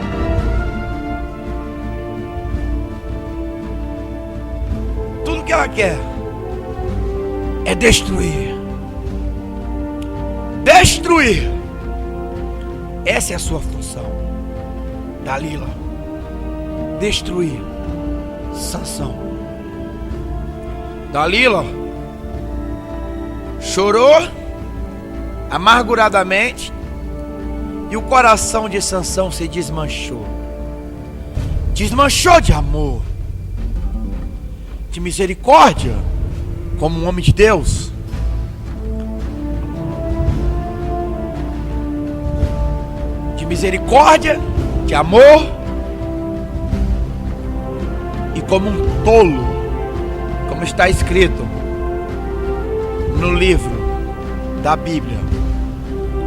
Tudo que ela quer é destruir. Destruir. Essa é a sua função, Dalila. Destruir Sansão. Dalila chorou amarguradamente e o coração de Sansão se desmanchou. Desmanchou de amor, de misericórdia, como um homem de Deus. De misericórdia, de amor, e como um tolo, como está escrito no livro da Bíblia,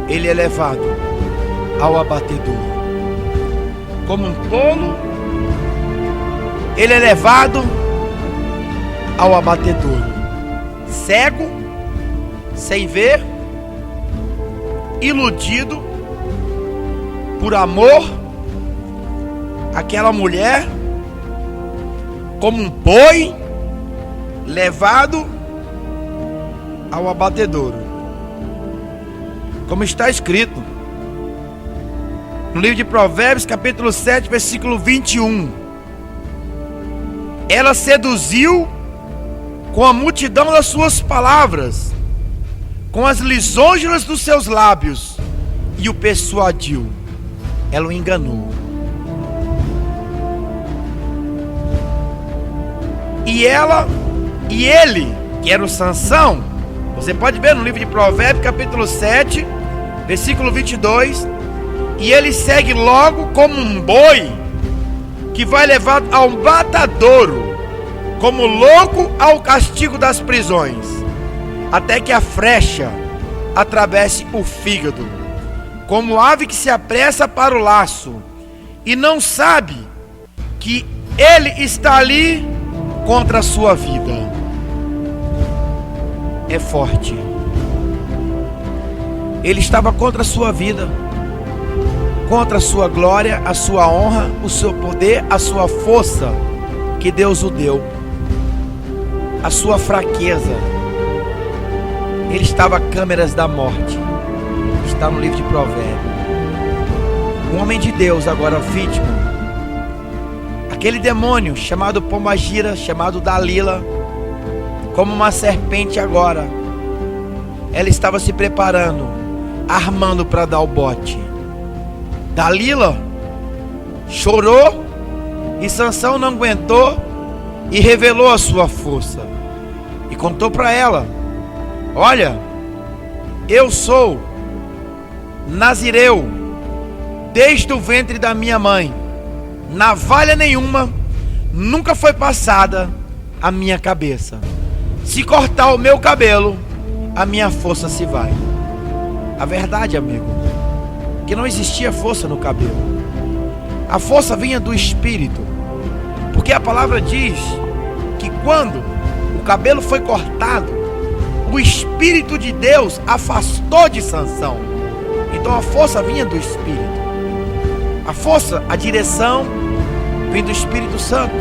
ele é levado ao abatedouro. Como um tolo, ele é levado ao abatedouro. Cego, sem ver, iludido por amor àquela mulher, como um boi levado ao abatedouro. Como está escrito no livro de Provérbios, capítulo 7, versículo 21. Ela seduziu com a multidão das suas palavras, com as lisonjas dos seus lábios, e o persuadiu. Ela o enganou. E ele, que era o Sansão, você pode ver no livro de Provérbios, capítulo 7, versículo 22, e ele segue logo como um boi que vai levado ao matadouro, como louco ao castigo das prisões, até que a flecha atravesse o fígado, como ave que se apressa para o laço, e não sabe que ele está ali contra a sua vida. É forte. Ele estava contra a sua vida, contra a sua glória, a sua honra, o seu poder, a sua força que Deus o deu, a sua fraqueza. Ele estava a câmeras da morte. Está no livro de Provérbios. Um homem de Deus agora vítima. Aquele demônio chamado Pomagira, chamado Dalila, como uma serpente agora, ela estava se preparando, armando para dar o bote. Dalila chorou e Sansão não aguentou e revelou a sua força e contou para ela: olha, eu sou nazireu desde o ventre da minha mãe, navalha nenhuma nunca foi passada a minha cabeça. Se cortar o meu cabelo, a minha força se vai. A verdade, amigo, que não existia força no cabelo. A força vinha do Espírito. Porque a palavra diz que quando o cabelo foi cortado, o Espírito de Deus afastou de Sansão. Então a força vinha do Espírito. A força, a direção vem do Espírito Santo.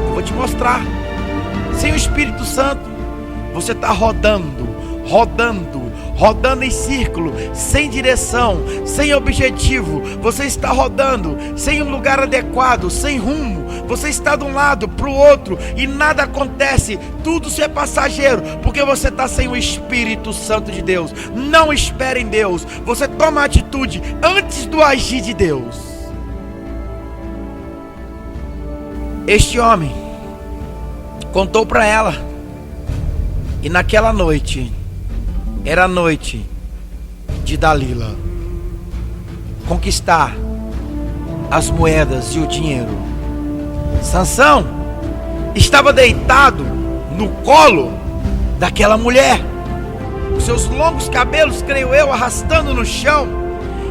Eu vou te mostrar. Sem o Espírito Santo, você está rodando em círculo, sem direção, sem objetivo. Você está rodando sem um lugar adequado, sem rumo. Você está de um lado para o outro e nada acontece. Tudo isso é passageiro, porque você está sem o Espírito Santo de Deus. Não espere em Deus. Você toma atitude antes do agir de Deus. Este homem contou para ela, e naquela noite era a noite de Dalila conquistar as moedas e o dinheiro. Sansão estava deitado no colo daquela mulher, os seus longos cabelos, creio eu, arrastando no chão,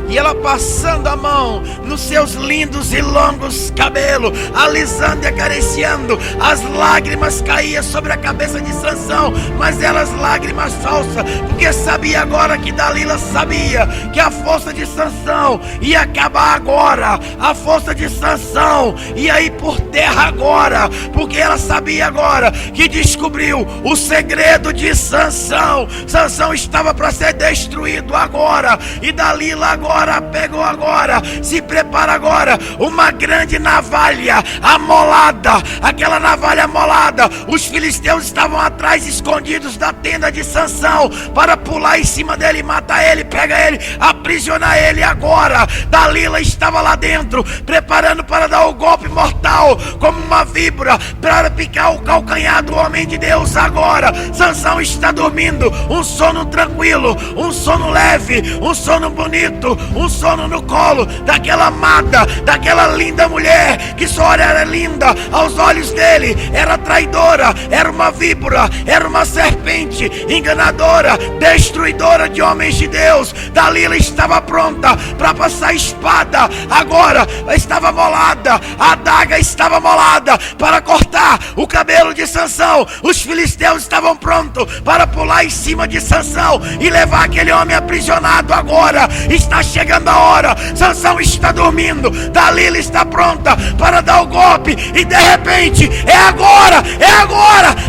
e ela passando a mão nos seus lindos e longos cabelos, alisando e acariciando. As lágrimas caíam sobre a cabeça de Sansão, mas elas lágrimas falsas, porque sabia agora que Dalila sabia que a força de Sansão ia acabar agora. A força de Sansão ia ir por terra agora, porque ela sabia agora que descobriu o segredo de Sansão. Sansão estava para ser destruído agora, e Dalila agora agora, pegou agora, se prepara agora, uma grande navalha amolada, aquela navalha amolada. Os filisteus estavam atrás, escondidos da tenda de Sansão, para pular em cima dele, matar ele, pega ele, aprisionar ele. Agora Dalila estava lá dentro, preparando para dar o golpe mortal, como uma víbora, para picar o calcanhar do homem de Deus. Agora Sansão está dormindo, um sono tranquilo, um sono leve, um sono bonito, um sono no colo daquela amada, daquela linda mulher, que só era linda aos olhos dele, era traidora, era uma víbora, era uma serpente enganadora, destruidora de homens de Deus. Dalila estava pronta para passar a espada, agora estava molada, a adaga estava molada para cortar o cabelo de Sansão. Os filisteus estavam prontos para pular em cima de Sansão e levar aquele homem aprisionado. Agora está chegando a hora, Sansão está dormindo, Dalila está pronta para dar o golpe, e de repente, é agora,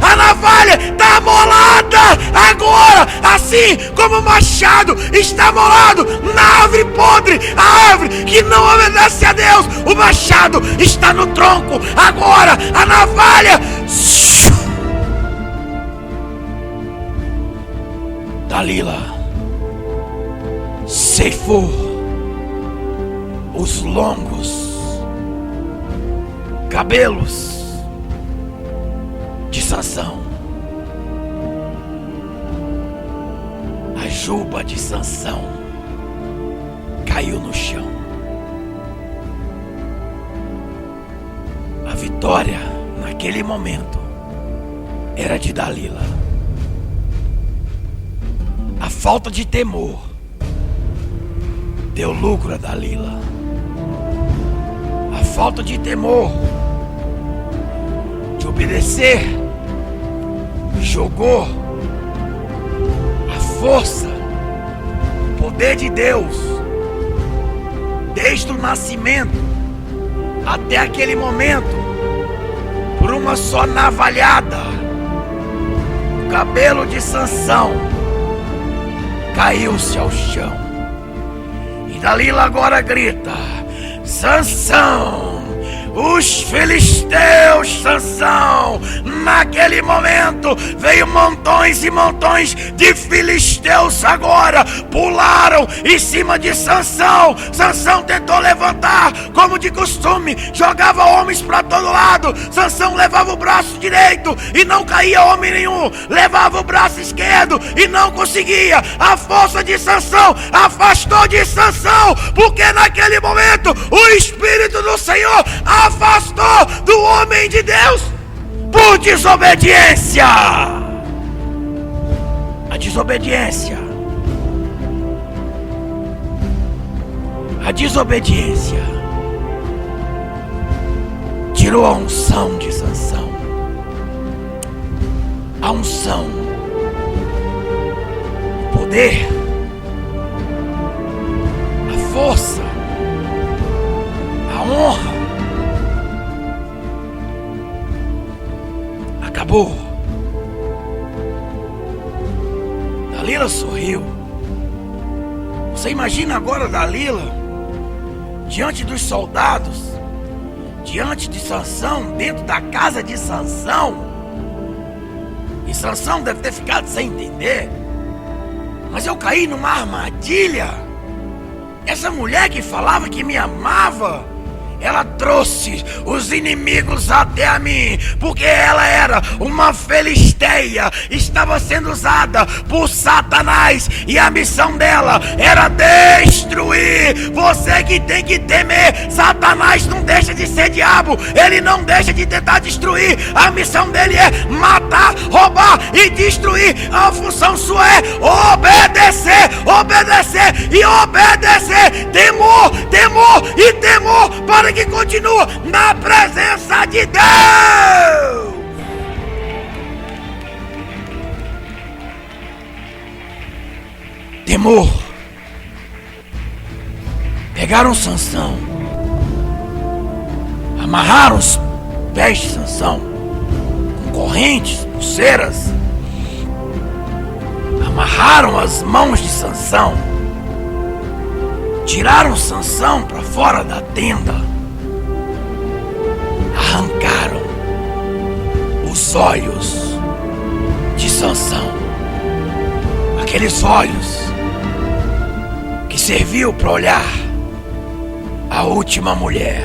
a navalha está molada, agora, assim como o machado está molado na árvore podre, a árvore que não obedece a Deus, o machado está no tronco, agora a navalha, Dalila ceifou os longos cabelos de Sansão. A juba de Sansão caiu no chão. A vitória naquele momento era de Dalila. A falta de temor deu lucro a Dalila. A falta de temor, de obedecer, jogou a força, o poder de Deus, desde o nascimento até aquele momento, por uma só navalhada. O cabelo de Sansão caiu-se ao chão. E Dalila agora grita: Sansão, os filisteus, Sansão. Naquele momento veio montões e montões de filisteus, agora pularam em cima de Sansão. Sansão tentou levantar, como de costume, jogava homens para todo lado. Sansão levava o braço direito e não caía homem nenhum, levava o braço esquerdo e não conseguia. A força de Sansão afastou de Sansão, porque naquele momento o Espírito do Senhor afastou do homem de Deus por desobediência. A desobediência tirou a unção de Sansão. A unção, o poder, a força, a honra. Acabou. Dalila sorriu. Você imagina agora Dalila diante dos soldados, diante de Sansão, dentro da casa de Sansão. E Sansão deve ter ficado sem entender. Mas eu caí numa armadilha. Essa mulher que falava que me amava, ela trouxe os inimigos até a mim, porque ela era uma filisteia, estava sendo usada por Satanás, e a missão dela era destruir. Você que tem que temer, Satanás não deixa de ser diabo, ele não deixa de tentar destruir. A missão dele é matar, roubar e destruir. A função sua é obedecer, obedecer e obedecer. Temor, temor e temor, para que continua na presença de Deus. Temor. Pegaram Sansão, amarraram os pés de Sansão com correntes, pulseiras, amarraram as mãos de Sansão tiraram Sansão para fora da tenda, arrancaram os olhos de Sansão, aqueles olhos que serviu para olhar a última mulher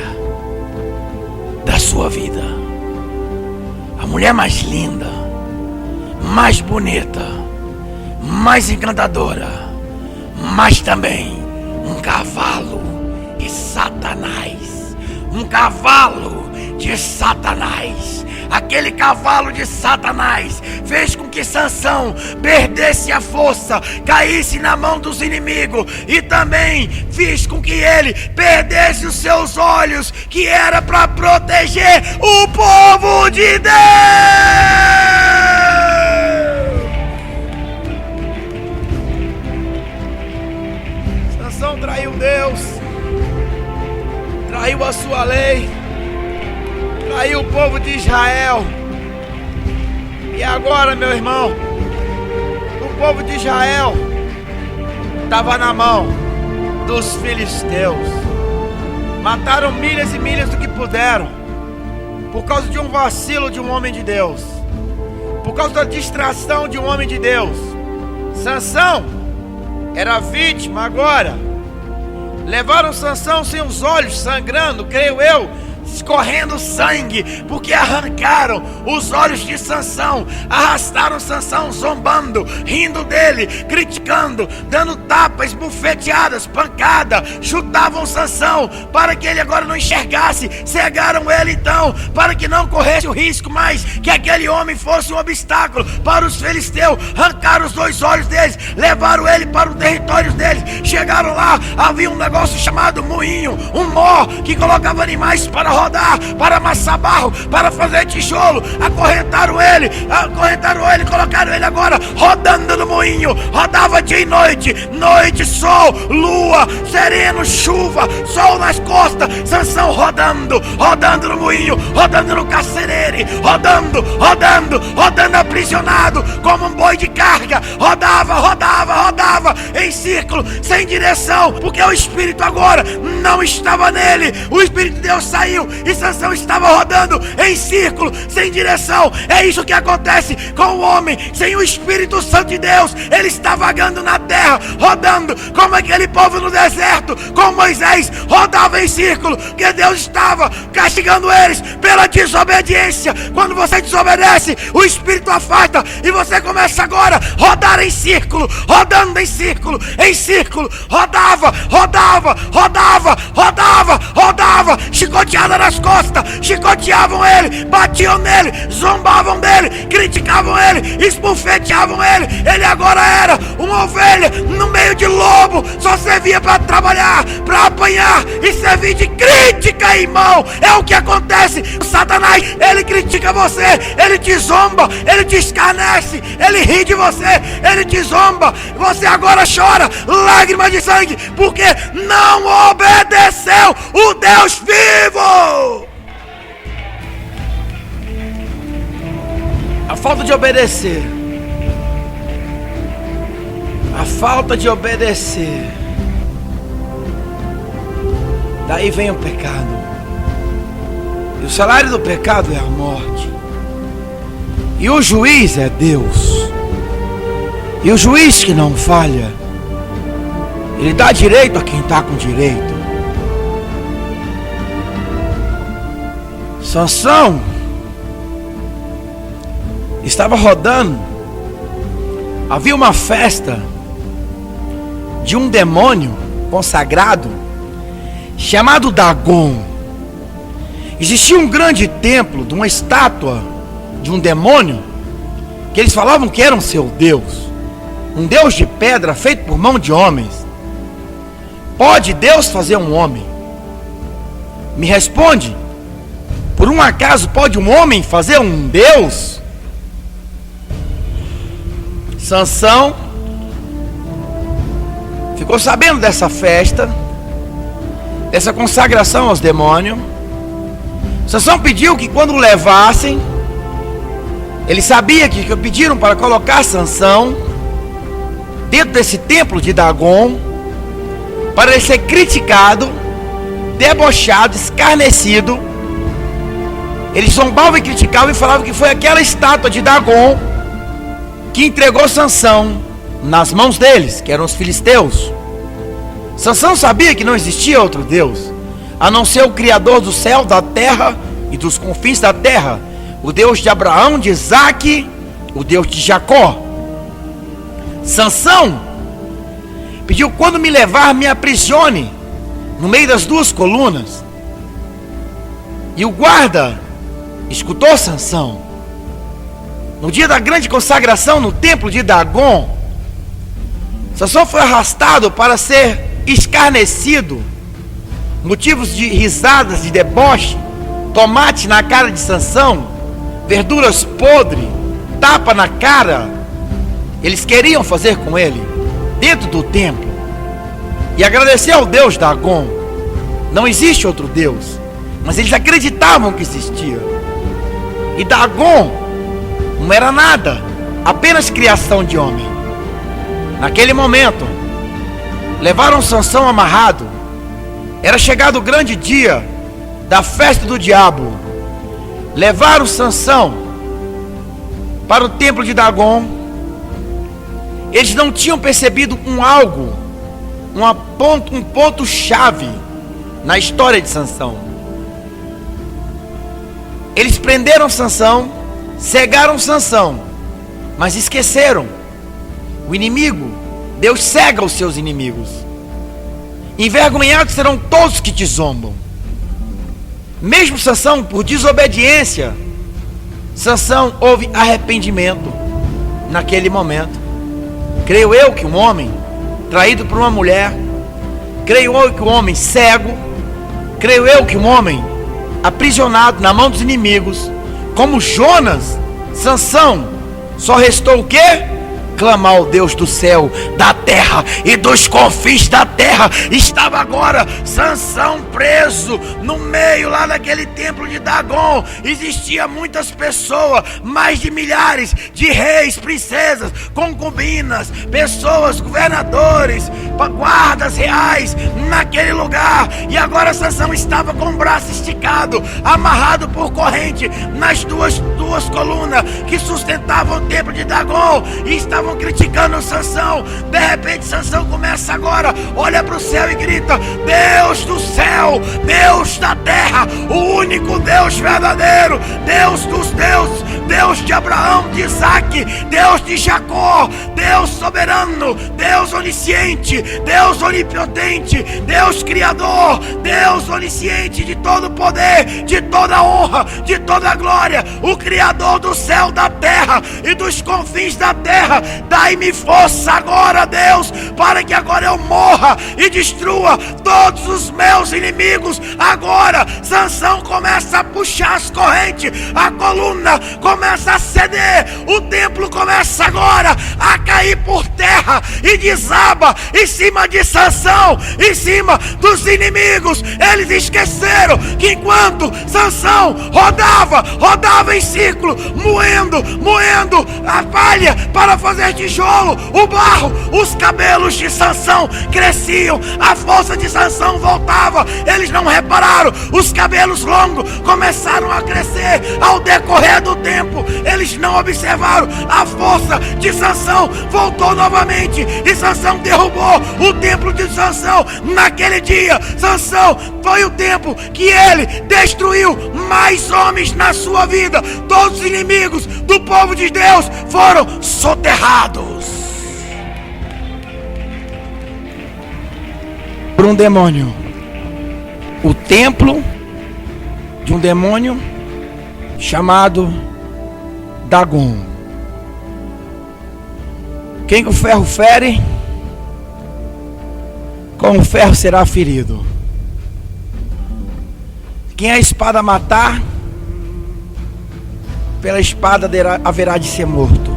da sua vida, a mulher mais linda, mais bonita, mais encantadora, mas também um cavalo de Satanás, um cavalo de Satanás. Aquele cavalo de Satanás fez com que Sansão perdesse a força, caísse na mão dos inimigos, e também fez com que ele perdesse os seus olhos, que era para proteger o povo de Deus. Sansão traiu Deus, traiu a sua lei, traiu o povo de Israel. E agora, meu irmão, o povo de Israel estava na mão dos filisteus. Mataram milhas e milhas do que puderam, por causa de um vacilo de um homem de Deus, por causa da distração de um homem de Deus. Sansão era vítima agora. Levaram Sansão sem os olhos, sangrando, creio eu, escorrendo sangue, porque arrancaram os olhos de Sansão, arrastaram Sansão zombando, rindo dele, criticando, dando tapas, bufeteadas, pancada, chutavam Sansão para que ele agora não enxergasse, cegaram ele então, para que não corresse o risco mais que aquele homem fosse um obstáculo para os filisteus. Arrancaram os 2 olhos deles, levaram ele para o território deles. Chegaram lá, havia um negócio chamado moinho, um mó que colocava animais para rodar, para amassar barro, para fazer tijolo. Acorrentaram ele, colocaram ele agora rodando no moinho. Rodava dia e noite, noite, sol, lua, sereno, chuva, sol nas costas. Sansão rodando no moinho, rodando no carcereiro, rodando aprisionado como um boi de carga. Rodava em círculo, sem direção, porque o Espírito agora não estava nele. O Espírito de Deus saiu e Sansão estava rodando em círculo, sem direção. É isso que acontece com o homem sem o Espírito Santo de Deus. Ele está vagando na terra, rodando como aquele povo no deserto, com Moisés, rodava em círculo, porque Deus estava castigando eles pela desobediência. Quando você desobedece, o Espírito afasta e você começa agora a rodar em círculo, rodando em círculo, rodava, chicoteada nas costas, chicoteavam ele, batiam nele, zombavam dele, criticavam ele, esbufeteavam ele. Ele agora era uma ovelha no meio de lobo, só servia para trabalhar, para apanhar e servir de crítica, irmão. É o que acontece. O Satanás, ele critica você, ele te zomba, ele te escarnece, ele ri de você, ele te zomba. Você agora chora lágrimas de sangue, porque não obedeceu o Deus vivo. A falta de obedecer, daí vem o pecado. E o salário do pecado é a morte. E o juiz é Deus. E o juiz que não falha, ele dá direito a quem está com direito. Sansão estava rodando. Havia uma festa de um demônio consagrado chamado Dagon. Existia um grande templo de uma estátua de um demônio que eles falavam que era um seu Deus, um Deus de pedra feito por mão de homens. Pode Deus fazer um homem? Me responde. Por um acaso pode um homem fazer um Deus? Sansão ficou sabendo dessa festa, dessa consagração aos demônios. Sansão pediu que quando o levassem, ele sabia que pediram para colocar Sansão dentro desse templo de Dagon, para ele ser criticado, debochado, escarnecido. Eles zombavam e criticavam e falavam que foi aquela estátua de Dagon que entregou Sansão nas mãos deles, que eram os filisteus. Sansão sabia que não existia outro Deus, a não ser o Criador do céu, da terra e dos confins da terra, o Deus de Abraão, de Isaque, o Deus de Jacó. Sansão pediu: quando me levar, me aprisione no meio das duas colunas. E o guarda escutou Sansão. No dia da grande consagração no templo de Dagon, Sansão foi arrastado para ser escarnecido, motivos de risadas, de deboche, tomate na cara de Sansão, verduras podres, tapa na cara. Eles queriam fazer com ele dentro do templo. E agradecer ao Deus Dagon. Não existe outro Deus, mas eles acreditavam que existia. E Dagon não era nada, apenas criação de homem. Naquele momento, levaram Sansão amarrado. Era chegado o grande dia da festa do diabo. Levaram Sansão para o templo de Dagon. Eles não tinham percebido um ponto chave na história de Sansão. Eles prenderam Sansão, cegaram Sansão, mas esqueceram. O inimigo, Deus cega os seus inimigos. Envergonhados serão todos que te zombam. Mesmo Sansão, por desobediência, Sansão houve arrependimento naquele momento. Creio eu que um homem traído por uma mulher, creio eu que um homem cego, creio eu que um homem aprisionado na mão dos inimigos, como Jonas, Sansão, só restou o quê? Clamar ao Deus do céu, da terra e dos confins da terra. Estava agora Sansão preso no meio lá naquele templo de Dagon. Existia muitas pessoas, mais de milhares de reis, princesas, concubinas, pessoas, governadores, guardas reais naquele lugar. E agora Sansão estava com o braço esticado, amarrado por corrente nas duas colunas que sustentavam o templo de Dagon, e estavam criticando Sansão. De repente Sansão começa agora, olha para o céu e grita: Deus do céu, Deus da terra, o único Deus verdadeiro, Deus dos deuses, Deus de Abraão, de Isaque, Deus de Jacó, Deus soberano, Deus onisciente, Deus onipotente, Deus criador, Deus onisciente de todo poder, de toda honra, de toda glória, o criador do céu, da terra e dos confins da terra. Dai-me força agora, Deus, para que agora eu morra e destrua todos os meus inimigos. Agora Sansão começa a puxar as correntes, a coluna começa a ceder, o templo começa agora a cair por terra e desaba em cima de Sansão, em cima dos inimigos. Eles esqueceram que enquanto Sansão rodava em círculo, moendo a palha para fazer tijolo, o barro, os cabelos de Sansão cresciam, a força de Sansão voltava. Eles não repararam, os cabelos longos começaram a crescer ao decorrer do tempo. Eles não observaram, a força de Sansão voltou novamente e Sansão derrubou o templo de Sansão. Naquele dia, Sansão foi o tempo que ele destruiu mais homens na sua vida. Todos os inimigos do povo de Deus foram soterrados por um demônio. O templo de um demônio chamado Dagon. Quem o ferro fere, com o ferro será ferido. Quem a espada matar, pela espada haverá de ser morto.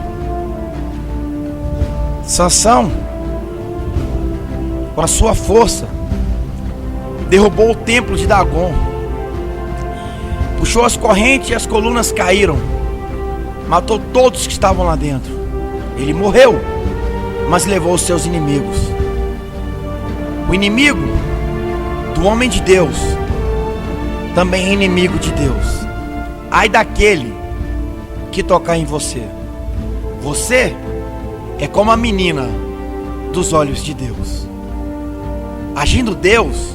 Sansão, com a sua força, derrubou o templo de Dagon, puxou as correntes e as colunas caíram, matou todos que estavam lá dentro. Ele morreu, mas levou os seus inimigos. O inimigo do homem de Deus também é inimigo de Deus. Ai daquele que tocar em você. Você é como a menina dos olhos de Deus. Agindo Deus,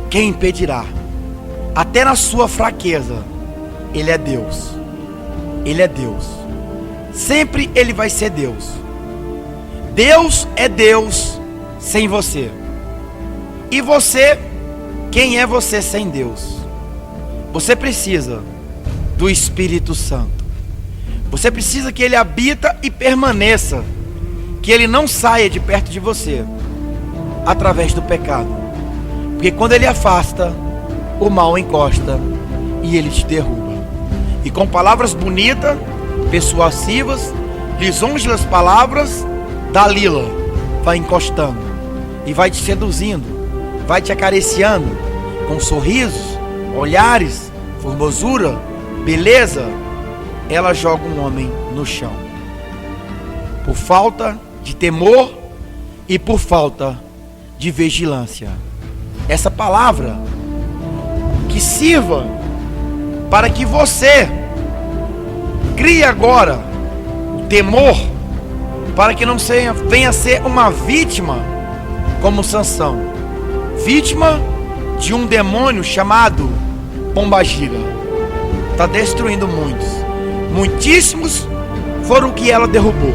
quem impedirá? Até na sua fraqueza, Ele é Deus. Ele é Deus. Sempre Ele vai ser Deus. Deus é Deus sem você. E você, quem é você sem Deus? Você precisa do Espírito Santo. Você precisa que Ele habita e permaneça, que Ele não saia de perto de você através do pecado, porque quando Ele afasta, o mal encosta e Ele te derruba. E com palavras bonitas, persuasivas, lisonjas palavras, Dalila vai encostando e vai te seduzindo, vai te acariciando com sorrisos, olhares, formosura, beleza. Ela joga um homem no chão por falta de temor e por falta de vigilância. Essa palavra que sirva para que você crie agora o temor, para que não venha a ser uma vítima como Sansão, vítima de um demônio chamado Pombagira. Está destruindo muitos. Muitíssimos foram o que ela derrubou.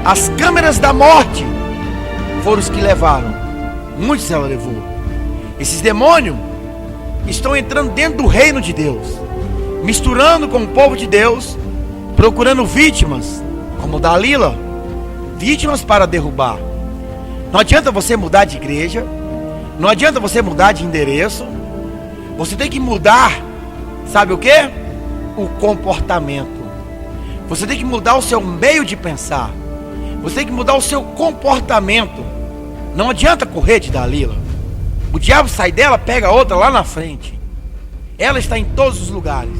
As câmeras da morte foram os que levaram. Muitos ela levou. Esses demônios estão entrando dentro do reino de Deus, misturando com o povo de Deus, procurando vítimas, como Dalila, vítimas para derrubar. Não adianta você mudar de igreja, não adianta você mudar de endereço. Você tem que mudar, sabe o quê? O comportamento. Você tem que mudar o seu meio de pensar. Você tem que mudar o seu comportamento. Não adianta correr de Dalila. O diabo sai dela, pega outra lá na frente. Ela está em todos os lugares.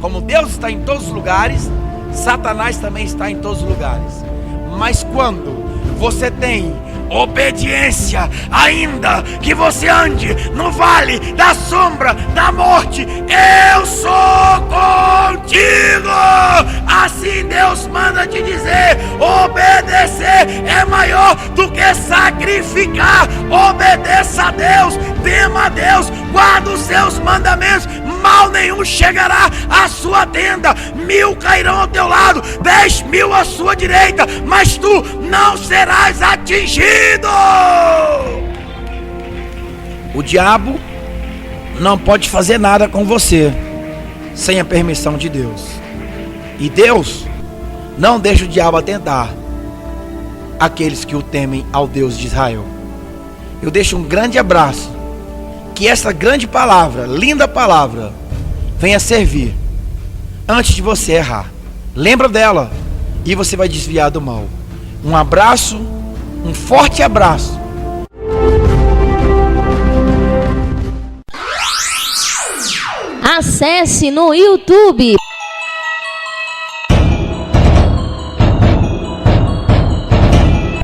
Como Deus está em todos os lugares, Satanás também está em todos os lugares. Mas quando você tem obediência, ainda que você ande no vale da sombra da morte, eu sou contigo. Assim Deus manda te dizer: obedecer é maior do que sacrificar. Obedeça a Deus, tema a Deus, guarda os seus mandamentos. Mal nenhum chegará à sua tenda. 1000 cairão ao teu lado, 10.000 à sua direita, mas tu não serás atingido. O diabo não pode fazer nada com você sem a permissão de Deus. E Deus não deixa o diabo atentar aqueles que o temem ao Deus de Israel. Eu deixo um grande abraço. Que essa grande palavra, linda palavra, venha servir antes de você errar. Lembra dela e você vai desviar do mal. Um abraço, um forte abraço. Acesse no YouTube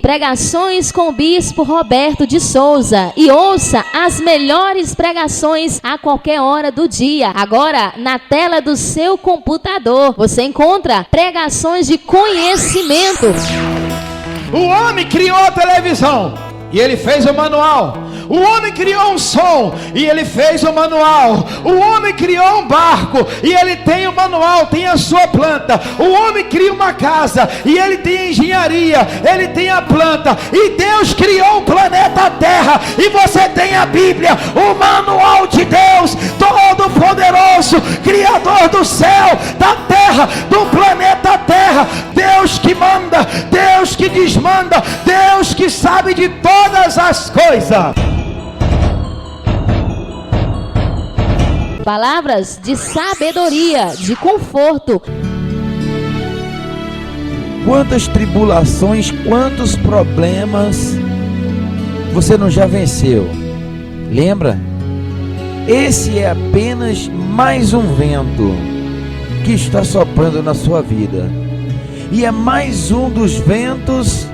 Pregações com o Bispo Roberto de Souza e ouça as melhores pregações a qualquer hora do dia. Agora, na tela do seu computador, você encontra pregações de conhecimento. O homem criou a televisão e ele fez o manual. O homem criou um som e ele fez o manual. O homem criou um barco e ele tem o manual, tem a sua planta. O homem cria uma casa e ele tem a engenharia, ele tem a planta. E Deus criou o planeta Terra e você tem a Bíblia, o manual de Deus, Todo-Poderoso, Criador do céu, da terra, do planeta Terra. Deus que manda, Deus que desmanda, Deus que sabe de todas as coisas. Palavras de sabedoria, de conforto. Quantas tribulações, quantos problemas você não já venceu? Lembra? Esse é apenas mais um vento que está soprando na sua vida. E é mais um dos ventos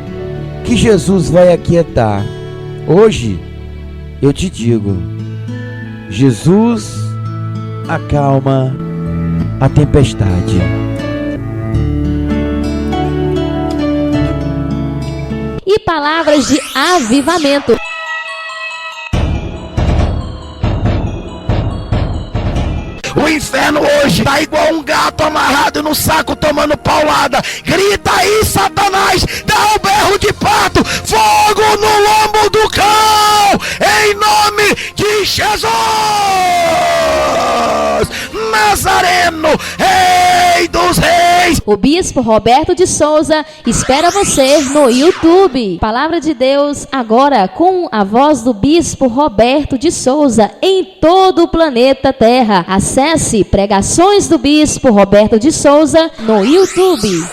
que Jesus vai aquietar. Hoje eu te digo: Jesus acalma a tempestade. E palavras de avivamento. O inferno hoje tá igual um gato amarrado no saco tomando paulada. Grita aí, Satanás, dá um berro de pato, fogo no lombo do cão, em nome de Jesus Nazareno, Rei dos Reis. O bispo Roberto de Souza espera você no YouTube. Palavra de Deus agora com a voz do bispo Roberto de Souza em todo o planeta Terra. Acesse Pregações do Bispo Roberto de Souza no YouTube.